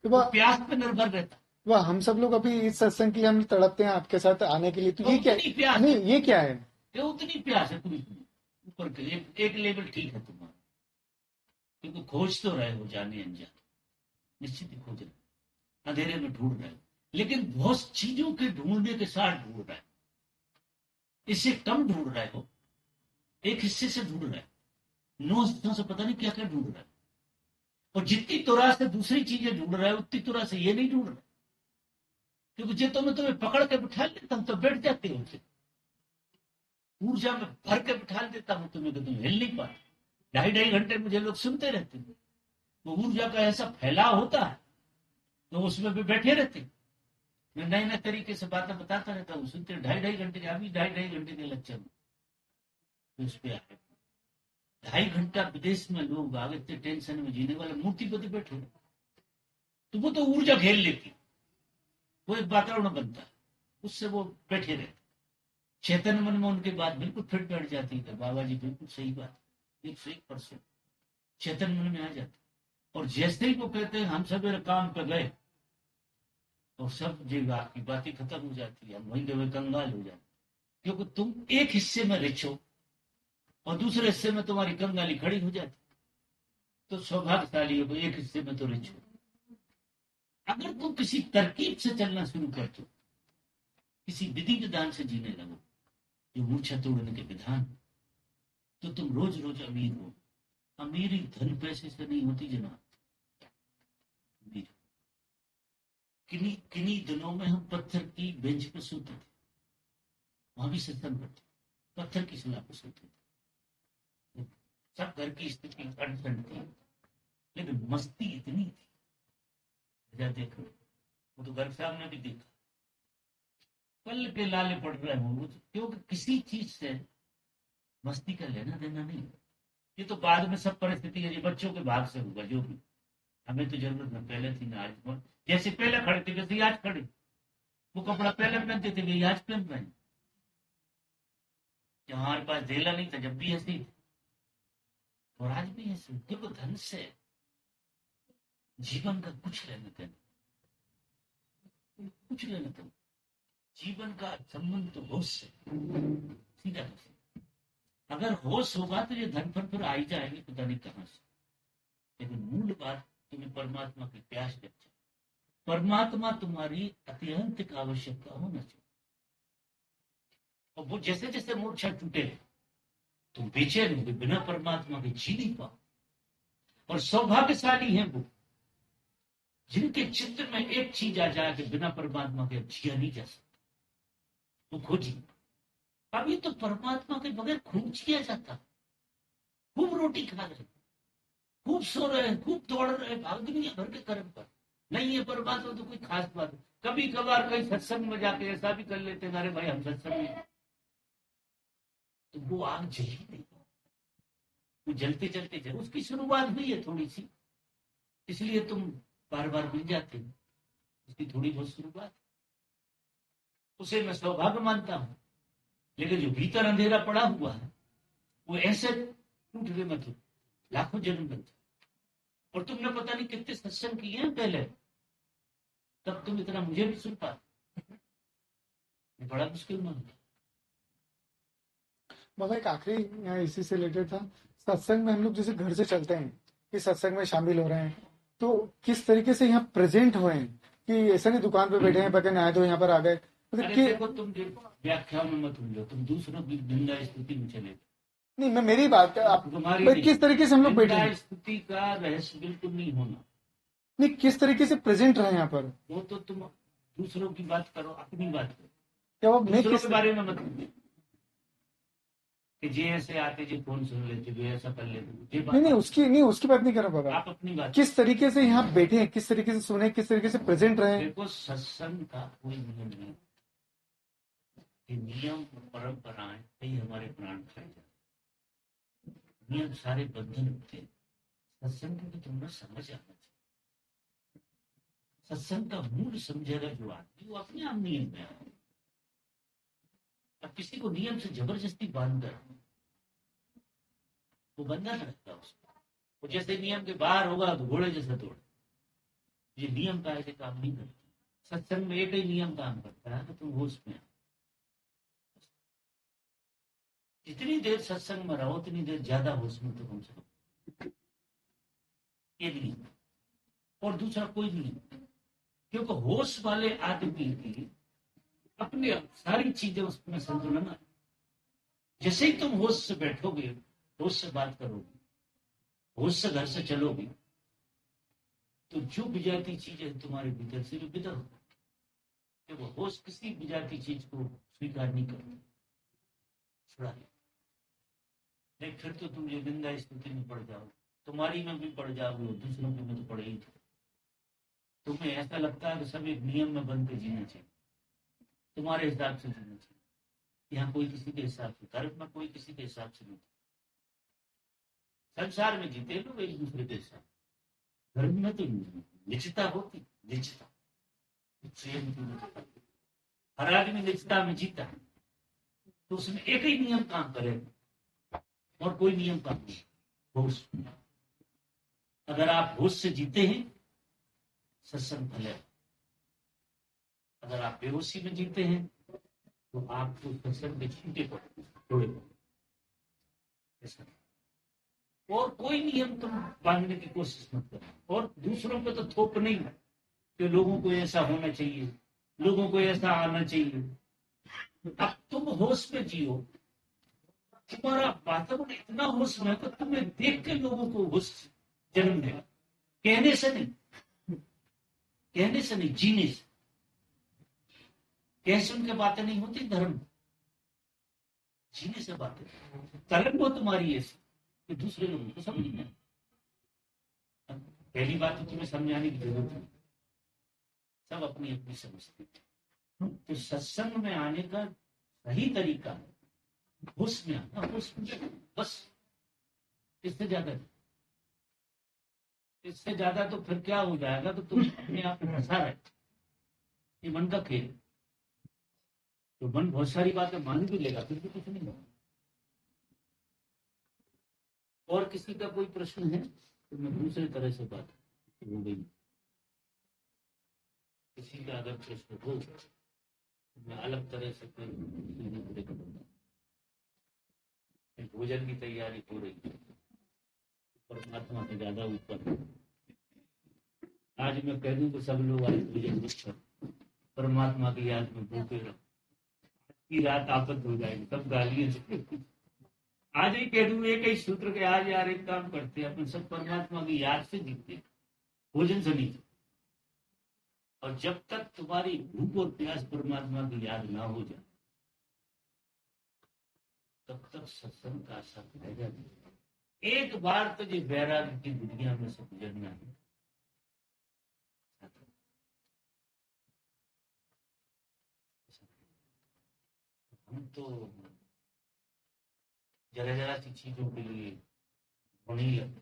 B: तो
A: वो
B: वह
A: प्यास पे निर्भर रहता है।
B: वह हम सब लोग अभी इस सत्संग के लिए हम तड़पते हैं आपके साथ आने के लिए, तो
A: तो
B: ये क्या
A: उतनी प्यास
B: नहीं,
A: है,
B: ये क्या है?
A: ये उतनी प्यास है पूरी पूरी ऊपर के एक लेवल ठीक है तुम्हारा, क्योंकि खोज तो रहे हो जाने अनजाने, निश्चित ही खोज रहे हो, अंधेरे में ढूंढ रहे हो, लेकिन बहुत चीजों के ढूंढने के साथ ढूंढ रहे हो, इससे कम ढूंढ रहे हो, एक हिस्से से ढूंढ रहे हो, 9 हिस्सों से पता नहीं क्या क्या ढूंढ रहे हो। और जितनी तुरा से दूसरी चीजें ढूंढ रहे हो, उतनी तुरा से ये नहीं ढूंढ रहे, क्योंकि जो तो मैं तुम्हें पकड़ के बिठा लेता हूं तो बैठ जाते हो, ऊर्जा में भर के बिठा देता हूं तुम्हें कि तुम हिल नहीं पाते। 2.5 घंटे मुझे लोग सुनते रहते हैं, वो ऊर्जा का ऐसा फैलाव होता है तो उसमें भी बैठे रहते हैं। मैं नए नए तरीके से बातें बताता रहता हूँ, सुनते 2.5 घंटे के, अभी 2.5 घंटे के लेक्चर में उस पर आए 2.5 घंटा विदेश में लोग आगे थे, टेंशन में जीने वाले मूर्ति पर बैठे, तो वो तो ऊर्जा घेर लेती, वो एक वातावरण बनता है, उससे वो बैठे रहते। चेतन मन में उनके बात बिल्कुल फिट बैठ जाती है, बाबा जी बिल्कुल सही बात, 101% चेतन मन में आ जाता। और जैसे ही वो कहते हैं हम सवेरे काम पे गए, और सब जगह की बातें खत्म हो जाती है, हम वहीं के वहीं कंगाल हो जाते, क्योंकि तुम एक हिस्से में रिचो और दूसरे हिस्से में तुम्हारी कंगाली खड़ी हो जाती। तो सौभाग्यशाली हो, एक हिस्से में तो रिचो। अगर तुम किसी तरकीब से चलना शुरू कर दो, किसी विधि विधान से जीने लगो, जो मूर्छा तोड़ने के विधान, तो तुम रोज रोज अमीर हो। अमीरी धन पैसे से नहीं होती जनाब, किन्हीं किन्हीं दिनों में हम पत्थर की बेंच पे सोते थे, वहां भी सत्संग करते, पत्थर की सलाह पे सोते थे, सब घर की स्थिति अड़चन थी, लेकिन मस्ती इतनी थी, देखो वो तो घर सामने भी देखा, पल के लाले पड़ रहे होंगे, क्योंकि किसी चीज से मस्ती का लेना देना नहीं। ये तो बाद में सब परिस्थिति है, ये बच्चों के भाग से होगा जो भी, हमें तो जरूरत न पहले थी ना आज, जैसे पहले खड़े थे वैसे आज खड़े, वो कपड़ा पहले पहनते थे वही आज पहन रहे हैं। जब हमारे पास धेला नहीं था जब भी ऐसी, और आज भी ऐसे, क्योंकि धन से जीवन का कुछ लेना देना, कुछ लेना देना, जीवन का संबंध तो होश से सीधा है। अगर होश होगा तो ये धन पर फिर आई जाएंगे पता नहीं कहां से, लेकिन मूल बात तुम्हें परमात्मा की प्यास जग जाए, परमात्मा तुम्हारी अत्यंत आवश्यकता होना चाहिए। और वो जैसे जैसे मूर्छा टूटे तुम बेचैन हो, बिना परमात्मा के जी नहीं पाओ। और सौभाग्यशाली है वो जिनके चित्त में एक चीज आ जाए कि बिना परमात्मा के जिया नहीं जा सकता, वो खोजी। अभी तो परमात्मा के बगैर खूब जिया जाता, खूब रोटी खा रहे, खूब सो रहे हैं, खूब दौड़ रहे हैं, भाग दुनिया भर के कर्म पर, नहीं है परमात्मा तो कोई खास बात है। कभी कभार कहीं सत्संग में जाके ऐसा भी कर लेते हैं, अरे भाई हम सत्संग में, तो वो आग जली नहीं, वो जलते जलते जल, उसकी शुरुआत हुई है थोड़ी सी, इसलिए तुम बार बार मिल जाते हो, उसकी थोड़ी बहुत शुरुआत, उसे मैं सौभाग्य मानता हूं। लेकिन जो भीतर अंधेरा पड़ा हुआ है वो ऐसे टूट गए, मतलब लाखों जन्म बनते, और तुमने पता नहीं कितने सत्संग किए हैं पहले, तब तुम इतना मुझे भी सुन पाते, बड़ा मुश्किल मानता।
B: बाबा एक आखिरी यहाँ इसी से रिलेटेड था, सत्संग में हम लोग जैसे घर से चलते हैं कि सत्संग में शामिल हो रहे हैं, तो किस तरीके से यहाँ प्रेजेंट हुए हैं, कि ऐसा नहीं दुकान पे बैठे हैं पता नहीं आए तो यहाँ पर आ गए, मतलब
A: अरे
B: कि
A: देखो तुम व्याख्या में मत उलझो, तुम दूसरों की निंदा स्तुति में चले,
B: नहीं, मैं मेरी बात आप
A: तुम्हारी
B: भाई
A: नहीं,
B: किस तरीके से हम लोग बैठे
A: निंदा
B: हैं,
A: स्तुति का रहस्य बिल्कुल नहीं होना,
B: नहीं किस तरीके से प्रेजेंट रहे यहाँ पर,
A: वो तो तुम दूसरों की बात करो, अपनी बात करो,
B: क्या वो मैं
A: दूसरों
B: किस
A: के बारे में मत पूछो कि जे ऐसे आते जी फोन सुन लेते, जो ऐसा कर लेते,
B: नहीं उसकी बात नहीं कर रहा बाबा,
A: आप अपनी बात
B: किस तरीके से यहाँ बैठे हैं, किस तरीके से सुने, किस तरीके से प्रेजेंट रहे।
A: देखो सत्संग का कोई नियम नहीं, ये नियम परंपराएं ही हमारे प्राण खाए जाते, नियम सारे बंधन होते हैं। सत्संग की तुमने समझ आना चाहिए। सत्संग का मूल समझेगा जो आदमी, वो अपने आप नियम में आए। अब किसी को नियम से जबरदस्ती बांध कर वो बंधन रहता है उसको। वो जैसे नियम के बाहर होगा तो घोड़े जैसे दौड़े। ये नियम का ऐसे काम नहीं करता। सत्संग में एक ही नियम काम करता है कि तुम होश में आओ। जितनी देर सत्संग में रहो उतनी देर ज्यादा होश में तो कम से कम। ये नियम और दूसरा कोई नहीं। क्योंकि होश वाले आदमी की अपने सारी चीजें उसमें संतुलन है। जैसे ही तुम होश से बैठोगे, होश से बात करोगे, होश से घर से चलोगे, तो जो बिजाती चीज है तुम्हारे भीतर से जो बिदर होगा, वो होश किसी बिजाती चीज को स्वीकार नहीं करता, छुड़ा ले। नहीं फिर तो तुम ये निंदा स्तुति में पड़ जाओ, तुम्हारी में भी पड़ जाओगे, दूसरों में तो पड़े ही थे। तुम्हें ऐसा लगता है कि सब एक नियम में बन के जीना चाहिए, तुम्हारे हिसाब से जीना चाहिए। यहाँ कोई किसी के हिसाब से, धर्म में कोई किसी के हिसाब से नहीं। संसार में जीते लोग एक दूसरे के हिसाब। धर्म में तो निजता होती, निजता। हर आदमी निजता में जीता है, तो उसमें एक ही नियम काम करेगा और कोई नियम काम नहीं। होश। अगर आप होश से जीते हैं, सत्संग फलेगा। अगर आप बेहोशी में जीते हैं तो आपको सत्संग के छूटे पड़े। और कोई नियम तुम बांधने की कोशिश मत करो, और दूसरों पे तो थोप नहीं कि लोगों को ऐसा होना चाहिए, लोगों को ऐसा आना चाहिए। अब तुम होश में जियो, तुम्हारा वातावरण इतना होश में है तो तुम्हें देख के लोगों को होश जन्म देगा। कहने से नहीं, कहने से नहीं, जीने से। कह सुन के बातें नहीं होती धर्म, जीने से बातें। कलम वो तुम्हारी ऐसी कि दूसरे लोगों को समझ नहीं। पहली बात तो तुम्हें समझाने की जरूरत नहीं, सब अपनी अपनी समझते हैं। तो सत्संग में आने का सही तरीका है होश में आना, होश में बस। इससे ज्यादा तो फिर क्या हो जाएगा, तो तुम अपने आप में फंसा रहे। ये मन का खेल। तो मन बहुत सारी बातें मान भी लेगा, फिर भी कुछ नहीं होगा। और किसी का कोई प्रश्न है तो मैं दूसरे तरह से बात हो गई। किसी का अगर प्रश्न हो तो मैं अलग तरह से करूंगा। भोजन की तैयारी हो रही है, परमात्मा से ज्यादा ऊपर। आज मैं कह दूं तो सब लोग आज भोजन कर परमात्मा की याद में भूखे रहो, की रात आपद हो जाएगी, सब गालियां। आज ही कह दूं एक ही सूत्र के, आज यार एक काम करते हैं अपन सब परमात्मा की याद से जीतते, भोजन से नहीं। और जब तक तुम्हारी भूख और प्यास परमात्मा की याद ना हो जाए तब तक सत्संग का असर रहेगा नहीं। एक बार तो ये वैराग्य की दुनिया में से गुजरना है। हम तो जरा जरा सी चीजों के लिए होने लगे।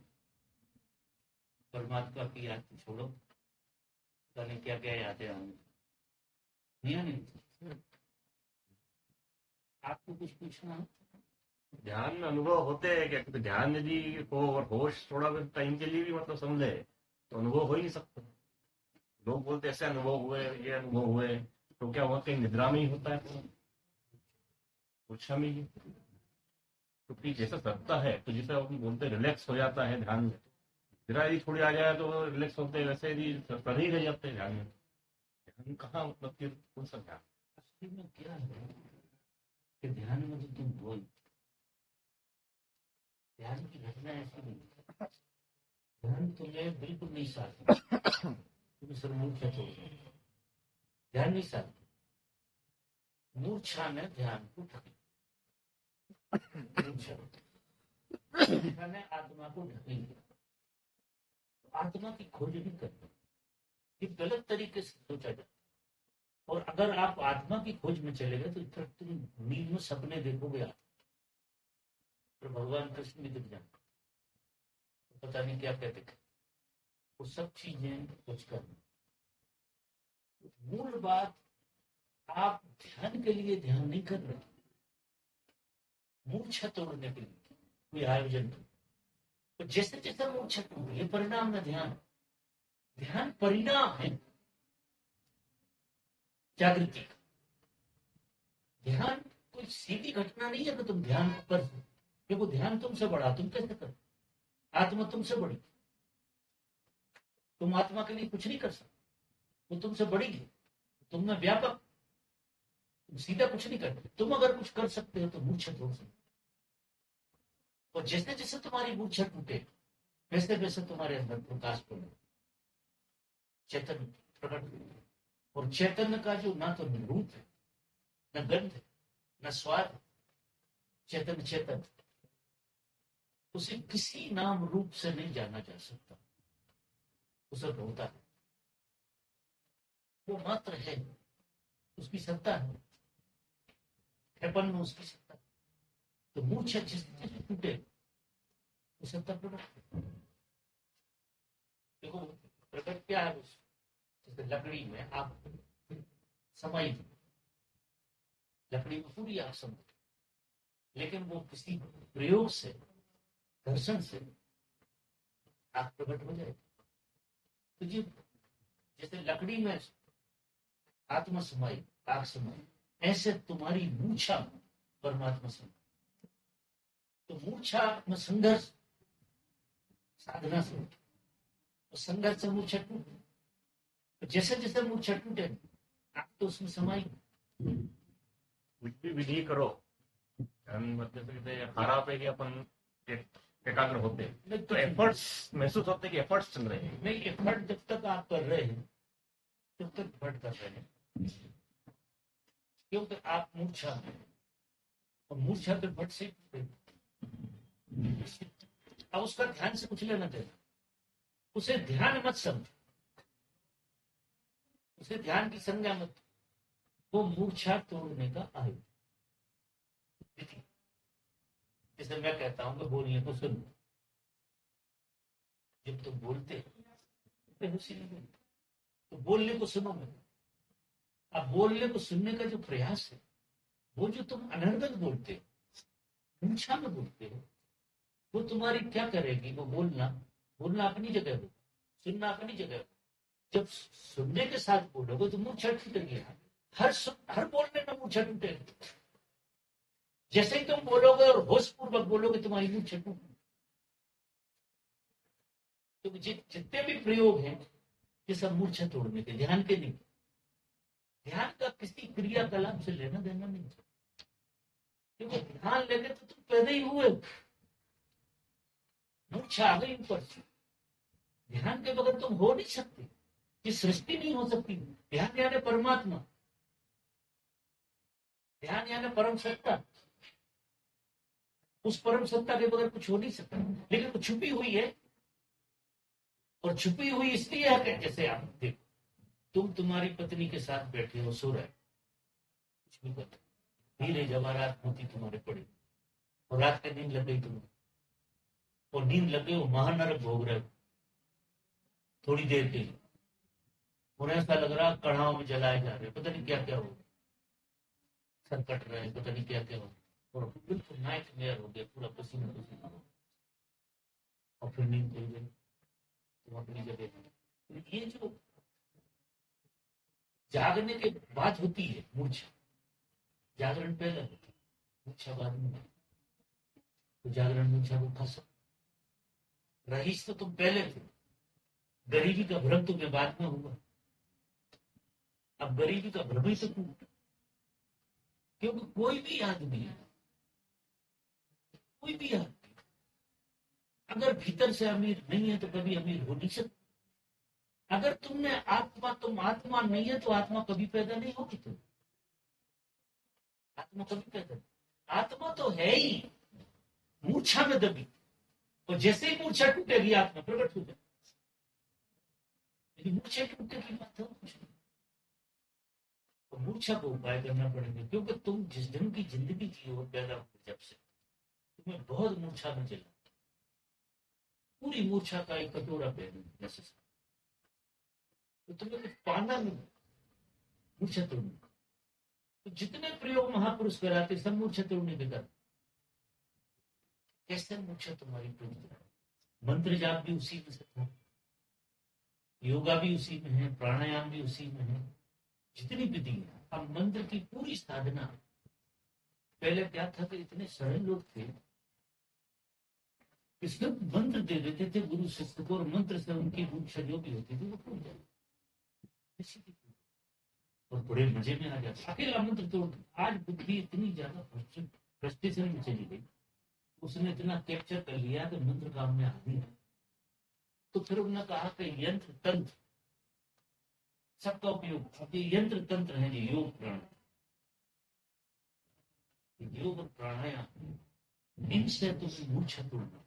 A: परमात्मा की याद तो छोड़ो, जाने क्या क्या यादें आने नहीं। आपको कुछ पूछना है?
C: ध्यान में अनुभव होते हैं क्या? क्योंकि ध्यान यदि हो और होश थोड़ा भी टाइम के लिए भी मतलब समझे तो अनुभव हो ही नहीं सकता। लोग बोलते ऐसे अनुभव हुए, ये अनुभव हुए, तो क्या वहाँ कहीं निद्रा में ही होता है? पूछा में ही, क्योंकि जैसा सकता है तो जैसा हम बोलते रिलैक्स हो जाता है ध्यान में, जरा यदि थोड़ी आ जाए तो रिलैक्स होते हैं, वैसे यदि सर ही रह जाते हैं ध्यान में। ध्यान कहाँ मतलब फिर कौन सा ध्यान?
A: असली में क्या है कि ध्यान में तो तुम बोल, ध्यान की घटना ऐसी नहीं। ध्यान तुम्हें बिल्कुल नहीं साथ, तुम्हें सर्वमूर्छा हो जाए। ध्यान नहीं साथ, मूर्छा में ध्यान को ढके। मूर्छा में आत्मा को ढकेंगे, आत्मा की खोज नहीं करते। ये गलत तरीके से सोचा जाता। और अगर आप आत्मा की खोज में चले गए तो तुम नींद में सपने देखोगे आप, और भगवान कृष्ण भी दिख जाए, पता नहीं क्या क्या दिखे, वो सब चीजें कुछ करना। मूल बात, आप ध्यान के लिए ध्यान नहीं कर रहे, मूर्छा तोड़ने के लिए कोई आयोजन नहीं। तो जैसे जैसे मूर्छा टूटे, ये परिणाम है ध्यान। ध्यान परिणाम है जागृति का। ध्यान कोई सीधी घटना नहीं है कि तुम ध्यान कर, देखो ध्यान तुमसे बड़ा, तुम कैसे कर, आत्मा तुमसे बड़ी, तुम आत्मा के लिए कुछ नहीं कर सकते, वो तुमसे बड़ी है, तुम में व्यापक, तुम सीधा कुछ नहीं करते। तुम अगर कुछ कर सकते हो तो मूर्छा तोड़ सकते, और जैसे जैसे तुम्हारी मूर्छा टूटे वैसे वैसे तुम्हारे अंदर प्रकाश पड़े, चैतन्य प्रकट हो। और चैतन्य का जो ना तो रूप है, न गंध है, न स्वाद है, चैतन्य चेतन, उसे किसी नाम रूप से नहीं जाना जा सकता, उसे होता है, वो मात्र है, उसकी सत्ता है, में उसकी सत्ता है। तो मूर्छा जिस टूटे वो सत्ता प्रकट। देखो प्रकट क्या है, जैसे लकड़ी में आप समाई, लकड़ी में पूरी आग सम, लेकिन वो किसी प्रयोग से, घर्षण से आग प्रकट हो जाए। तो ये जैसे लकड़ी में आत्मा समाई, आग समाई, ऐसे तुम्हारी मूर्छा परमात्मा समाई। तो मूर्छा में संघर्ष साधना से, तो संघर्ष से मूर्छा टूटे, तो जैसे जैसे मूर्छा टूटे आप तो उसमें समाई।
C: कुछ भी विधि करो, मतलब हारा पे कि अपन एकाग्र होते हैं, तो एफर्ट्स महसूस होते कि एफर्ट्स चल रहे हैं।
A: नहीं, एफर्ट जब तक आप कर रहे हैं तब तक एफर्ट कर रहे हैं, क्योंकि आप मूर्छा में, और मूर्छा पे फट से अब उसका ध्यान से कुछ लेना देना, उसे ध्यान मत समझ, उसे ध्यान की संज्ञा मत, वो मूर्छा तोड़ने का आयुध। जैसे मैं कहता हूं कि बोलने को सुनो, जब तुम बोलते तो बोलने को सुनो मैं, अब बोलने को सुनने का जो प्रयास है, वो जो तुम अनर्गल बोलते हो, मूर्छा में बोलते हो, वो तुम्हारी क्या करेगी, वो बोलना अपनी जगह हो, सुनना अपनी जगह हो। जब सुनने के साथ बोलोगे तो मूर्छा टूटेगी, हर बोलने में मूर्छा टूटेगी। जैसे ही तुम बोलोगे और होश पूर्वक बोलोगे तुम्हारी मूर्छा टूटेगी। तो जितने भी प्रयोग हैं ये सब मूर्छा तोड़ने के, ध्यान के नहीं। ध्यान का किसी क्रियाकलाप से लेना देना नहीं, क्योंकि ध्यान लेके तो तुम पैदा ही हुए, मूर्छा आ गई ऊपर से। ध्यान के बगैर तुम हो नहीं सकते, ये सृष्टि नहीं हो सकती। ध्यान यानी परमात्मा, ध्यान यानी परम सत्ता, उस परम सत्ता के बगैर कुछ हो नहीं सकता। लेकिन वो छुपी हुई है, और छुपी हुई इसलिए है कि जैसे आप देखो, तुम तुम्हारी पत्नी के साथ बैठे हो, सो रहे, कुछ नहीं पता, धीरे जब रात होती तुम्हारे पड़ी, और रात के नींद लग गई तुम्हें, और नींद लग गई, वो महानरक भोग रहे हो थोड़ी देर के लिए, और ऐसा लग रहा कढ़ाओं में जलाए जा रहे, पता नहीं क्या क्या हो, सर कट रहे हैं, पता नहीं क्या क्या हो, और बिल्कुल नाइट मेयर हो गया, पूरा पसीना पसीना हो, और फिर नींद खुल गई, तुम अपनी जगह। ये जो जागने के बाद होती है मूर्छा, जागरण पहले होता है, मूर्छा बाद में। तो जागरण मूर्छा को फंसा, रईस तो तुम पहले थे, गरीबी का भ्रम तुम्हें बाद में हुआ, अब गरीबी का भ्रम ही तो टूटा। क्योंकि कोई भी आदमी अगर भीतर से अमीर नहीं है तो कभी अमीर हो नहीं सकता। अगर तुम आत्मा नहीं है तो आत्मा कभी पैदा नहीं होगी। तुम आत्मा कभी पैदा नहीं, आत्मा तो है ही मूर्छा में दबी, और जैसे ही मूर्छा टूटेगी आत्मा प्रकट हो जाए। लेकिन मूर्छा टूटने की बात है कुछ नहीं, तो मूर्छा को उपाय करना पड़ेगा। क्योंकि तुम जिस ढंग की जिंदगी जी हो पैदा हो जब से, तुम्हें बहुत मूर्छा में चला, पूरी मूर्छा का एक कटोरा पहनूं जैसे, तो तुम्हें कुछ पाना नहीं, मूर्छा तोड़ने। तो जितने प्रयोग महापुरुष कराते सब मूर्छा तोड़ने के कर। कैसे मूर्छा तुम्हारी टूट जाए? मंत्र जाप भी उसी में से था, योगा भी उसी में है, प्राणायाम भी उसी में है, जितनी विधि है। अब मंत्र की पूरी साधना, पहले क्या था कि इतने सरल लोग थे, इसलिए मंत्र दे देते थे गुरु शिष्य को, और मंत्र से उनकी मूर्छा जो भी होती थी वो टूट जाती, और बड़े मजे में आ जाते, अकेला मंत्र तोड़। आज बुद्धि इतनी ज्यादा फ्रस्ट्रेशन में चली गई, उसने इतना कैप्चर कर लिया कि मंत्र काम में आ गया। तो फिर उन्होंने कहा कि यंत्र तंत्र सबका उपयोग, ये यंत्र तंत्र है, ये योग प्राणायाम, योग और प्राणायाम, इनसे तुम्हें मूर्छा तोड़ना।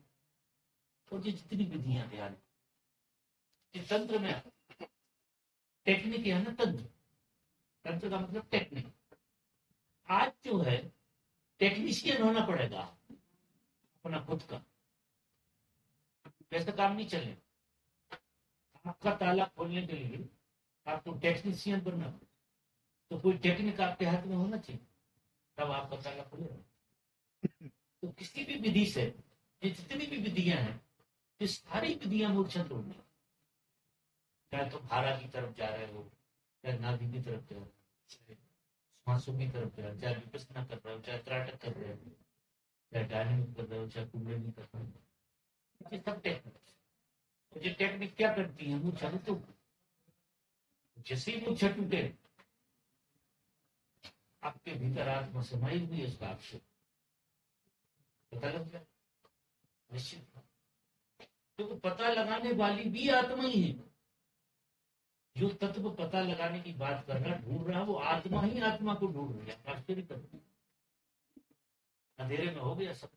A: और ये जितनी विधियां ध्यान, तंत्र में टेक्निक है ना, तंत्र, तंत्र का मतलब टेक्निक। आज जो है टेक्नीशियन होना पड़ेगा अपना खुद का, वैसे काम नहीं चले। आपका ताला खोलने के लिए आपको टेक्नीशियन बनना, तो कोई टेक्निक आपके हाथ में होना चाहिए, तब आपका ताला खुलेगा। तो किसी भी विधि से, ये जितनी भी विधियां हैं, ये सारी विधियां मूर्छा तोड़ने, चाहे तो धारा की तरफ जा रहे हो, चाहे नाभि की तरफ जा रहे हो, चाहे श्वासों की तरफ जा रहे हो, चाहे विपස්සना कर रहे हो, चाहे त्राटक कर रहे हो, चाहे डायनामिक कर रहे हो, चाहे कुंडलिनी कर रहे हो, ये सब टेक्निक। तो ये टेक्निक क्या करती है? मूर्छा को तोड़, जैसे ही मूर्छा टूटे, आपके भीतर आत्मा समाई हुई है, इसका आपसे पता लग जाए निश्चित। क्योंकि तो पता लगाने वाली भी आत्मा ही है। जो तत्व पता लगाने की बात कर रहा, ढूंढ रहा, वो आत्मा ही आत्मा को ढूंढ रही है। आश्चर्य कर, अंधेरे में हो गया सब,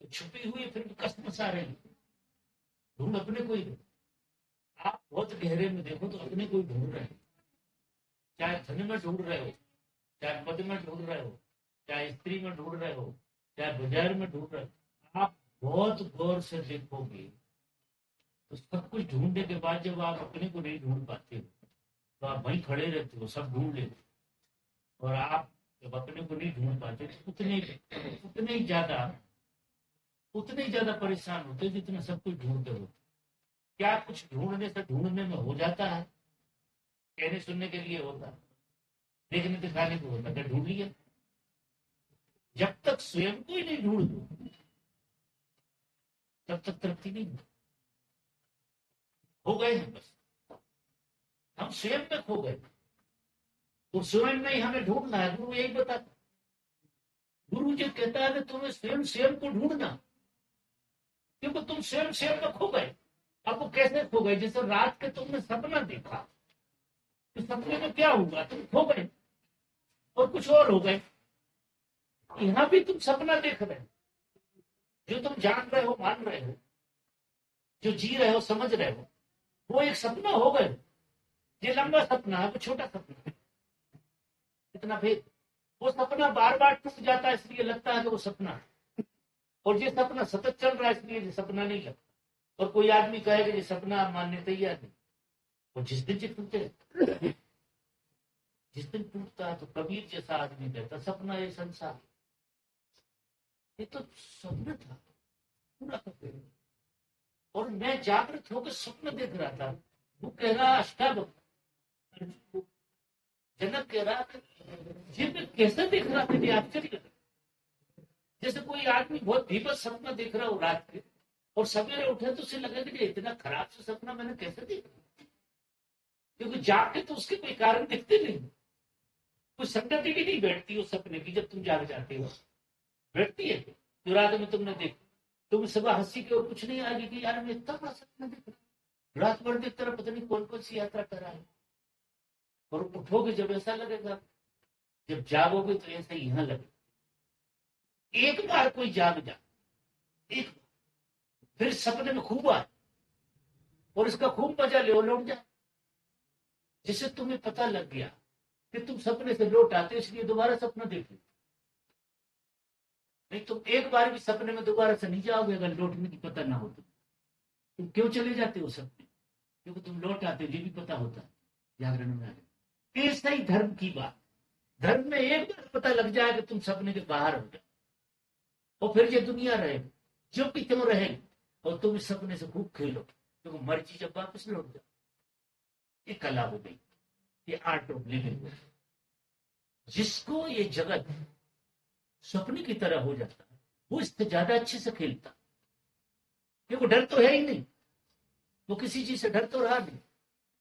A: तो छुपी हुई फिर कसमसा रही, ढूंढ अपने को ही। आप बहुत गहरे में देखो तो अपने को ही ढूंढ रहे हैं, चाहे धन में ढूंढ रहे हो, चाहे पद में ढूंढ रहे हो, चाहे स्त्री में ढूंढ रहे हो, चाहे बाजार में ढूंढ रहे हो। आप बहुत गौर से देखोगे तो सब कुछ ढूंढने के बाद जब आप अपने को नहीं ढूंढ पाते हो, तो आप वहीं खड़े रहते हो, सब ढूंढ लेते। और आप जब अपने को नहीं ढूंढ पाते तो उतने ही ज्यादा परेशान होते जितना सब कुछ ढूंढते हो। क्या कुछ ढूंढने से ढूंढने में हो जाता है? कहने सुनने के लिए होता, देखने दिखाने को होता, क्या ढूंढ लिया? जब तक स्वयं को ही नहीं ढूंढ दो तब तक तृप्ति नहीं हो गए हैं। बस हम स्वयं में खो गए, तो स्वयं में ही हमें ढूंढना है। गुरु यही बताता, गुरु जो कहता है कि तुम्हें स्वयं को ढूंढना, क्योंकि तुम स्वयं में खो गए। अब वो कैसे खो गए? जैसे रात के तुमने सपना देखा, तो सपने में क्या हुआ? तुम खो गए और कुछ और हो गए। यहां भी तुम सपना देख रहे हो, जो तुम जान रहे हो, मान रहे हो, जो जी रहे हो, समझ रहे हो, वो एक सपना हो गए। ये लंबा सपना है, वो छोटा सपना है, इतना भेद। वो सपना बार बार टूट जाता है, इसलिए लगता है कि वो सपना है, और ये सपना सतत चल रहा है, इसलिए ये सपना नहीं लगता। और कोई आदमी कहेगा ये सपना मानने तैयार नहीं। और जिस दिन टूटता है तो कबीर जैसा आदमी कहता, सपना ये संसार, ये तो सपना था पूरा। और मैं जागृत होकर स्वप्न देख रहा था। वो कह रहा अष्टावक्र, जनक कह रहा ये मैं कैसे देख रहा था? आश्चर्य। जैसे कोई आदमी बहुत भीभत्स सपना देख रहा हो रात के, और सवेरे उठे तो उसे लगे कि इतना खराब से सपना मैंने कैसे देखा? क्योंकि जाग के तो उसके कोई कारण दिखते नहीं, कोई संगति भी नहीं बैठती उस सपने की। जब तुम जाग जाते हो बैठती है, जो रात में तुमने देखा, तुम सुबह हंसी के और कुछ नहीं आएगी कि यार मैं इतना बड़ा सपना देख रहा, रात भर देखता रहा, पता नहीं कौन कौन सी यात्रा कर रहा है। और उठोगे जब ऐसा लगेगा, जब जागोगे तो ऐसा यहाँ लगे। एक बार कोई जाग जा, एक फिर सपने में खूब आए और इसका खूब मजा ले, लौट जा। जिससे तुम्हें पता लग गया कि तुम सपने से लौट आते, इसलिए दोबारा सपना देखो। नहीं तुम एक बार भी सपने में दोबारा से नहीं जाओगे अगर लौटने की पता ना हो तो। तुम क्यों चले जाते हो सपने? क्योंकि तुम लौट आते हो, ये भी पता होता है जागरण में आगे। ऐसा ही धर्म की बात, धर्म में एक बार पता लग जाए कि तुम सपने के बाहर हो जाओ, और फिर ये दुनिया रहे जो कि क्यों रहे, और तुम इस सपने से खूब खेलो, क्योंकि मर्जी जब वापस लौट जाओ। ये कला हो गई, ये आर्ट ऑफ लिविंग। जिसको ये जगत सपने की तरह हो जाता है, वो इससे ज्यादा अच्छे से खेलता, क्योंकि डर तो है ही नहीं, वो किसी चीज से डर तो रहा नहीं।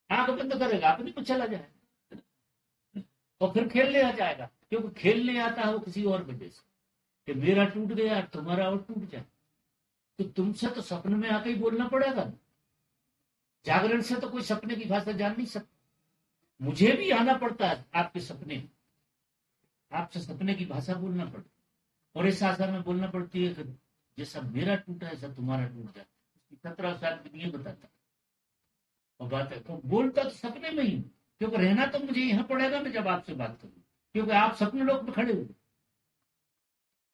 A: आंख बंद करेगा अपने को चला जाए, और फिर खेलने आ जाएगा, क्योंकि खेलने आता है वो किसी और वजह से, कि मेरा टूट गया तुम्हारा और टूट जाए। तो तुमसे तो सपने में आके ही बोलना पड़ेगा, जागरण से तो कोई सपने की भाषा जान नहीं सकता। मुझे भी आना पड़ता है आपके सपने में, आपसे सपने की भाषा बोलना पड़ता है, और इस आशा में बोलना पड़ती है कि जैसा मेरा टूटा ऐसा तुम्हारा टूट जाए। 17 साल में ये बताता, और बात है तो बोलता तो सपने में ही, क्योंकि रहना तो मुझे यहाँ पड़ेगा ना जब आपसे बात करूँ, क्योंकि आप सपने लोक में खड़े हुए।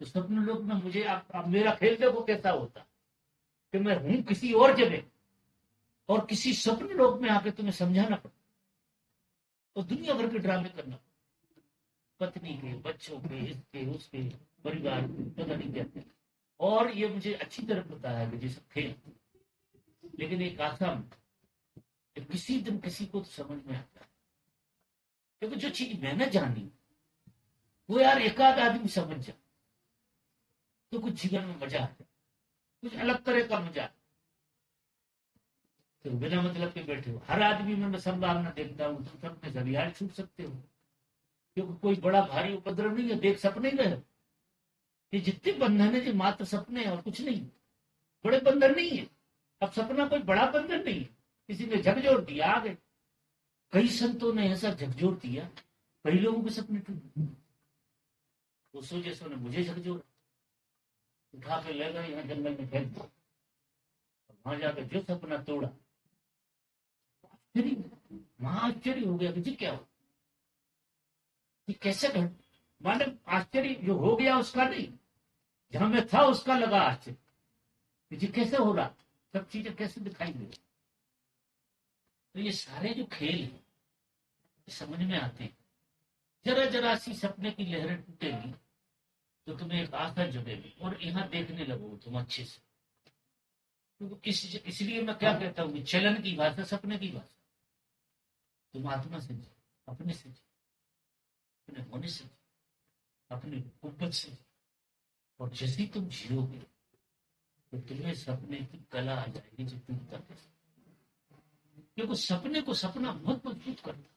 A: तो सपने लोक में मुझे आप मेरा खेल देखो कैसा होता, कि मैं हूं किसी और जगह, और किसी सपने लोक में आके तुम्हें समझाना पड़ता, और दुनिया भर के ड्रामे करना, पत्नी के, बच्चों के, इसके उसके, परिवार के, पता नहीं क्या। और ये मुझे अच्छी तरह पता है कि जैसे खेल, लेकिन एक आशा में कि किसी दिन किसी को तो समझ में आता है, क्योंकि जो चीज मैंने जानी वो यार एक आध आदमी समझ जाए तो कुछ जीवन में मजा आ जाए, कुछ अलग तरह का मजा। तो बिना मतलब के बैठे हो, हर आदमी में मैं संभावना देखता हूँ, तुम सपने से रिहाई छूट सकते हो, क्योंकि कोई बड़ा भारी उपद्रव नहीं है, देख सपने ही रहे। ये जितने बंधन है ये मात्र सपने हैं और कुछ नहीं, बड़े बंधन नहीं है। अब सपना कोई बड़ा बंधन नहीं है, किसी ने झकझोर दिया आ गए। कई संतों ने ऐसा झकझोर दिया, कई लोगों के सपने टूटे। उस वजह से मुझे झकझोर उठा के ले गए यहाँ जंगल में फेंक दिया, वहां जाकर जो सपना तोड़ा, वहां आश्चर्य हो गया कि जी क्या हो, ये कैसे घट, माने आश्चर्य जो हो गया उसका नहीं, जहां मैं था उसका लगा आश्चर्य कि जी कैसे हो रहा, सब चीजें कैसे दिखाई दे। तो ये सारे जो खेल हैं समझ में आते हैं। जरा जरा सी सपने की लहरें टूटेगी तो तुम्हें एक आशा जगेगी, और यहाँ देखने लगो तुम अच्छे से। तो इसलिए मैं क्या कहता हूँ, चलन की भाषा सपने की भाषा, तुम आत्मा से जी, अपने से जी, अपने होने से जी, अपने कुब्बत से जी। और जैसे तुम जियोगे तो तुम्हें सपने की कला आ जाएगी जो टूटता कैसे, क्योंकि सपने को सपना बहुत मजबूत करता।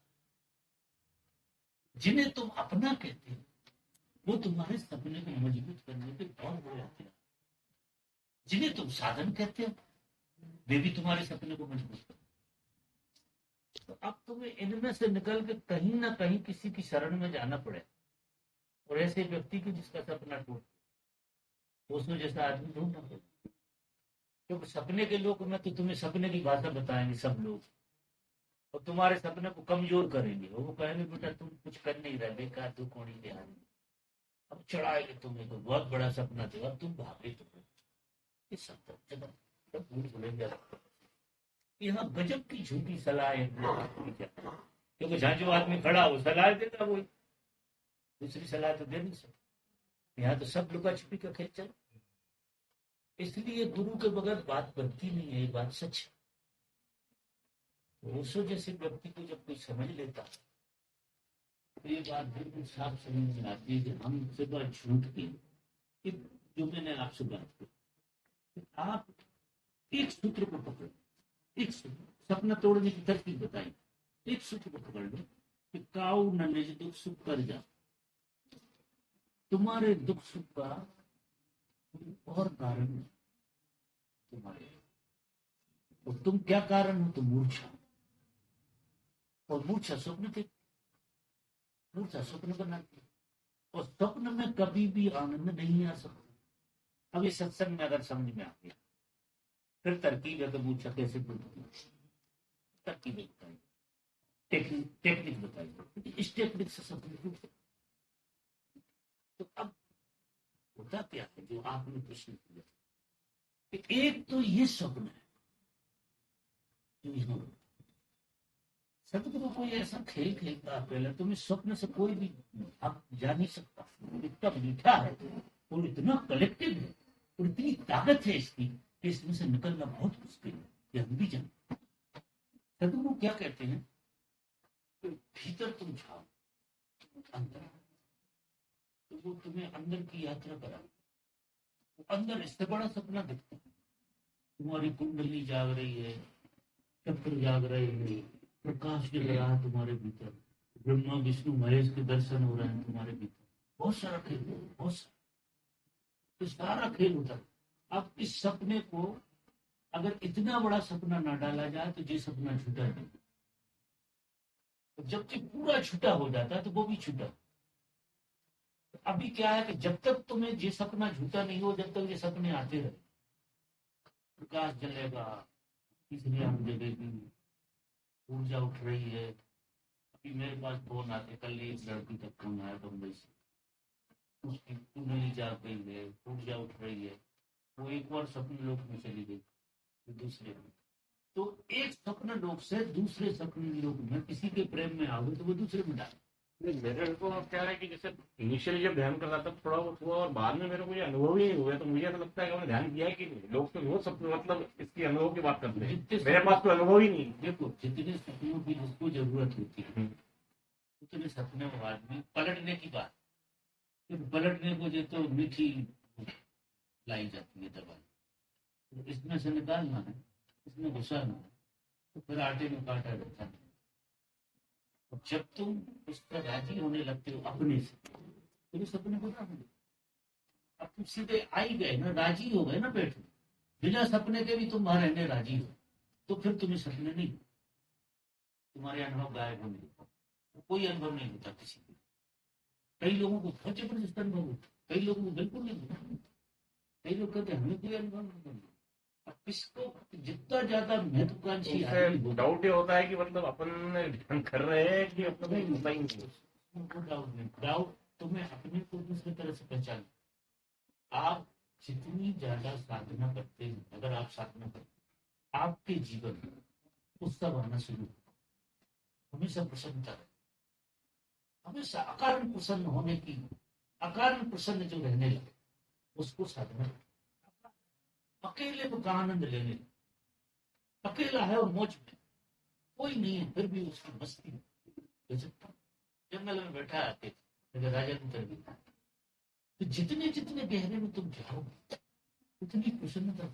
A: जिन्हें तुम अपना कहते हो वो तुम्हारे सपने को मजबूत करने के बहुत बड़े हथियार। जिन्हें तुम साधन कहते हो वे भी तुम्हारे सपने को मजबूत करते। तो अब तुम्हें इनमें से निकल के कहीं ना कहीं किसी की शरण में जाना पड़े, और ऐसे व्यक्ति की जिसका सपना टूट उसमें जैसा आदमी ढूंढना पड़े। क्योंकि सपने के लोग में तो तुम्हें सपने की भाषा बताएंगे सब लोग, और तुम्हारे सपने को कमजोर करेंगे, और वो कहेंगे बेटा तुम कुछ कर नहीं रहे, बेकार तू कौन ही ध्यान, अब चढ़ाएंगे तुम्हें तो बहुत बड़ा सपना था, अब तुम भागे तो सब भूल भुलैया। यहाँ गजब की झूठी सलाह है, क्योंकि जहां जो आदमी खड़ा हो सलाह देता, वो दूसरी सलाह तो दे नहीं सकता। यहाँ तो सब लुका छुपी का खेल चल, इसलिए गुरु के बगैर बात बनती नहीं है, ये बात सच है। ओशो जैसे व्यक्ति को जब कोई समझ लेता तो ये बात बिल्कुल साफ समझ में आती है कि हम सुबह झूठ की, जो मैंने आपसे बात की, आप एक सूत्र को पकड़, एक सूत्र सपना तोड़ने की तरकीब बताई, एक सूत्र को पकड़ लो कि काऊ न निज दुख सुख कर जा। तुम्हारे दुख सुख का और कारण नहीं तुम्हारे, और तुम क्या कारण हो, तो मूर्छा, और मूर्छा स्वप्न थे, मूर्छा स्वप्न बनाती, और स्वप्न में कभी भी आनंद नहीं आ सकता। अब इस सत्संग में अगर समझ में आ गया फिर तरकीब है कि मूर्छा कैसे बनती है, तरकीब बताई, टेक्निक बताई, इस टेक्निक से सब। तो अब होता क्या है जो आपने प्रश्न किया कि एक तो ये स्वप्न है जो यहाँ सतगुरु कोई ऐसा खेल खेलता है पहले तुम्हें स्वप्न से कोई भी आप जा नहीं सकता, इतना मीठा है और इतना कलेक्टिव है और इतनी ताकत है इसकी कि इसमें से निकलना बहुत मुश्किल है, ये हम भी जानते। सतगुरु क्या कहते हैं कि भीतर तुम जाओ अंदर, तो वो तुम्हें अंदर की यात्रा कराओ। अंदर इससे बड़ा सपना दिखता है, तुम्हारी कुंडली जाग रही है, चक्र जाग रहे हैं, प्रकाश जल रहा है तुम्हारे भीतर, ब्रह्मा विष्णु महेश के दर्शन हो रहे हैं तुम्हारे भीतर, बहुत सारा खेल, बहुत सारा, तो सारा खेल होता है। अब इस सपने को अगर इतना बड़ा सपना ना डाला जाए तो ये सपना छूटा नहीं, जब तक पूरा छूटा हो जाता है तो वो भी छूटा। अभी क्या है कि जब तक तुम्हें ये सपना झूठा नहीं हो, जब तक ये सपने आते रहे, प्रकाश जलेगा, तीसरी आंख जलेगी, ऊर्जा उठ रही है। अभी मेरे पास फोन आते, कल एक लड़की का फोन आया बम्बई से, उसकी कुंडली जाग गई है, ऊर्जा उठ रही है, वो एक बार सपने लोक में चली गई, दूसरे में। तो एक सपने लोक से दूसरे सपने लोक में किसी के प्रेम में आओगे तो वो दूसरे में डाले।
C: नहीं, मेरे को क्या है कि जैसे इनिशियली जब ध्यान कर रहा था थोड़ा बहुत हुआ और बाद में मेरे को ये अनुभव ही नहीं हुआ, तो मुझे तो लगता है कि मैंने ध्यान किया है कि नहीं। लोग तो वो सब मतलब इसकी अनुभव की बात करते हैं, मेरे पास कोई अनुभव ही नहीं।
A: देखो जितने सपनों की जिसको जरूरत होती है उतने सपने में आदमी पलटने की बात, पलटने को जो तो मीठी लाई जाती है दवाई, तो इसमें से निकालना है, इसमें घुसाना है, तो फिर आटे में काटा रहता है। जब तुम उस पर राजी होने लगते हो अपने से, तो ये सपने पूरा होंगे। अब तुम सीधे आ ही गए ना, राजी हो गए ना, बैठो बिना सपने के भी तुम वहां रहने राजी हो, तो फिर तुम्हें सपने नहीं, तुम्हारे अनुभव गायब होने लगते, कोई अनुभव नहीं होता किसी को। कई लोगों को बहुत जबरदस्त अनुभव होता, कई लोगों को बिल्कुल नहीं होता, कई लोग कहते हैं हमें कोई अनुभव नहीं। अब इसको जितना ज्यादा महत्वाकांक्षी आदमी
C: डाउट ये होता है कि मतलब अपन ध्यान कर रहे हैं कि अपना कोई होता ही नहीं।
A: डाउट नहीं, डाउट तुम्हें अपने को दूसरी तरह से पहचान। आप जितनी ज्यादा साधना करते हैं, अगर आप साधना करते हैं, आपके जीवन में उत्सव आना शुरू होगा, हमेशा प्रसन्नता रहे, हमेशा अकारण प्रसन्न होने की, अकारण प्रसन्न जो रहने लगे उसको साधना। अकेले को का आनंद लेने लगे, अकेला है और मौज में कोई नहीं है, फिर भी उसकी मस्ती जंगल में बैठा आते थे राजा ने कर दिया। तो जितने जितने गहरे में तुम जाओगे उतनी प्रसन्नता,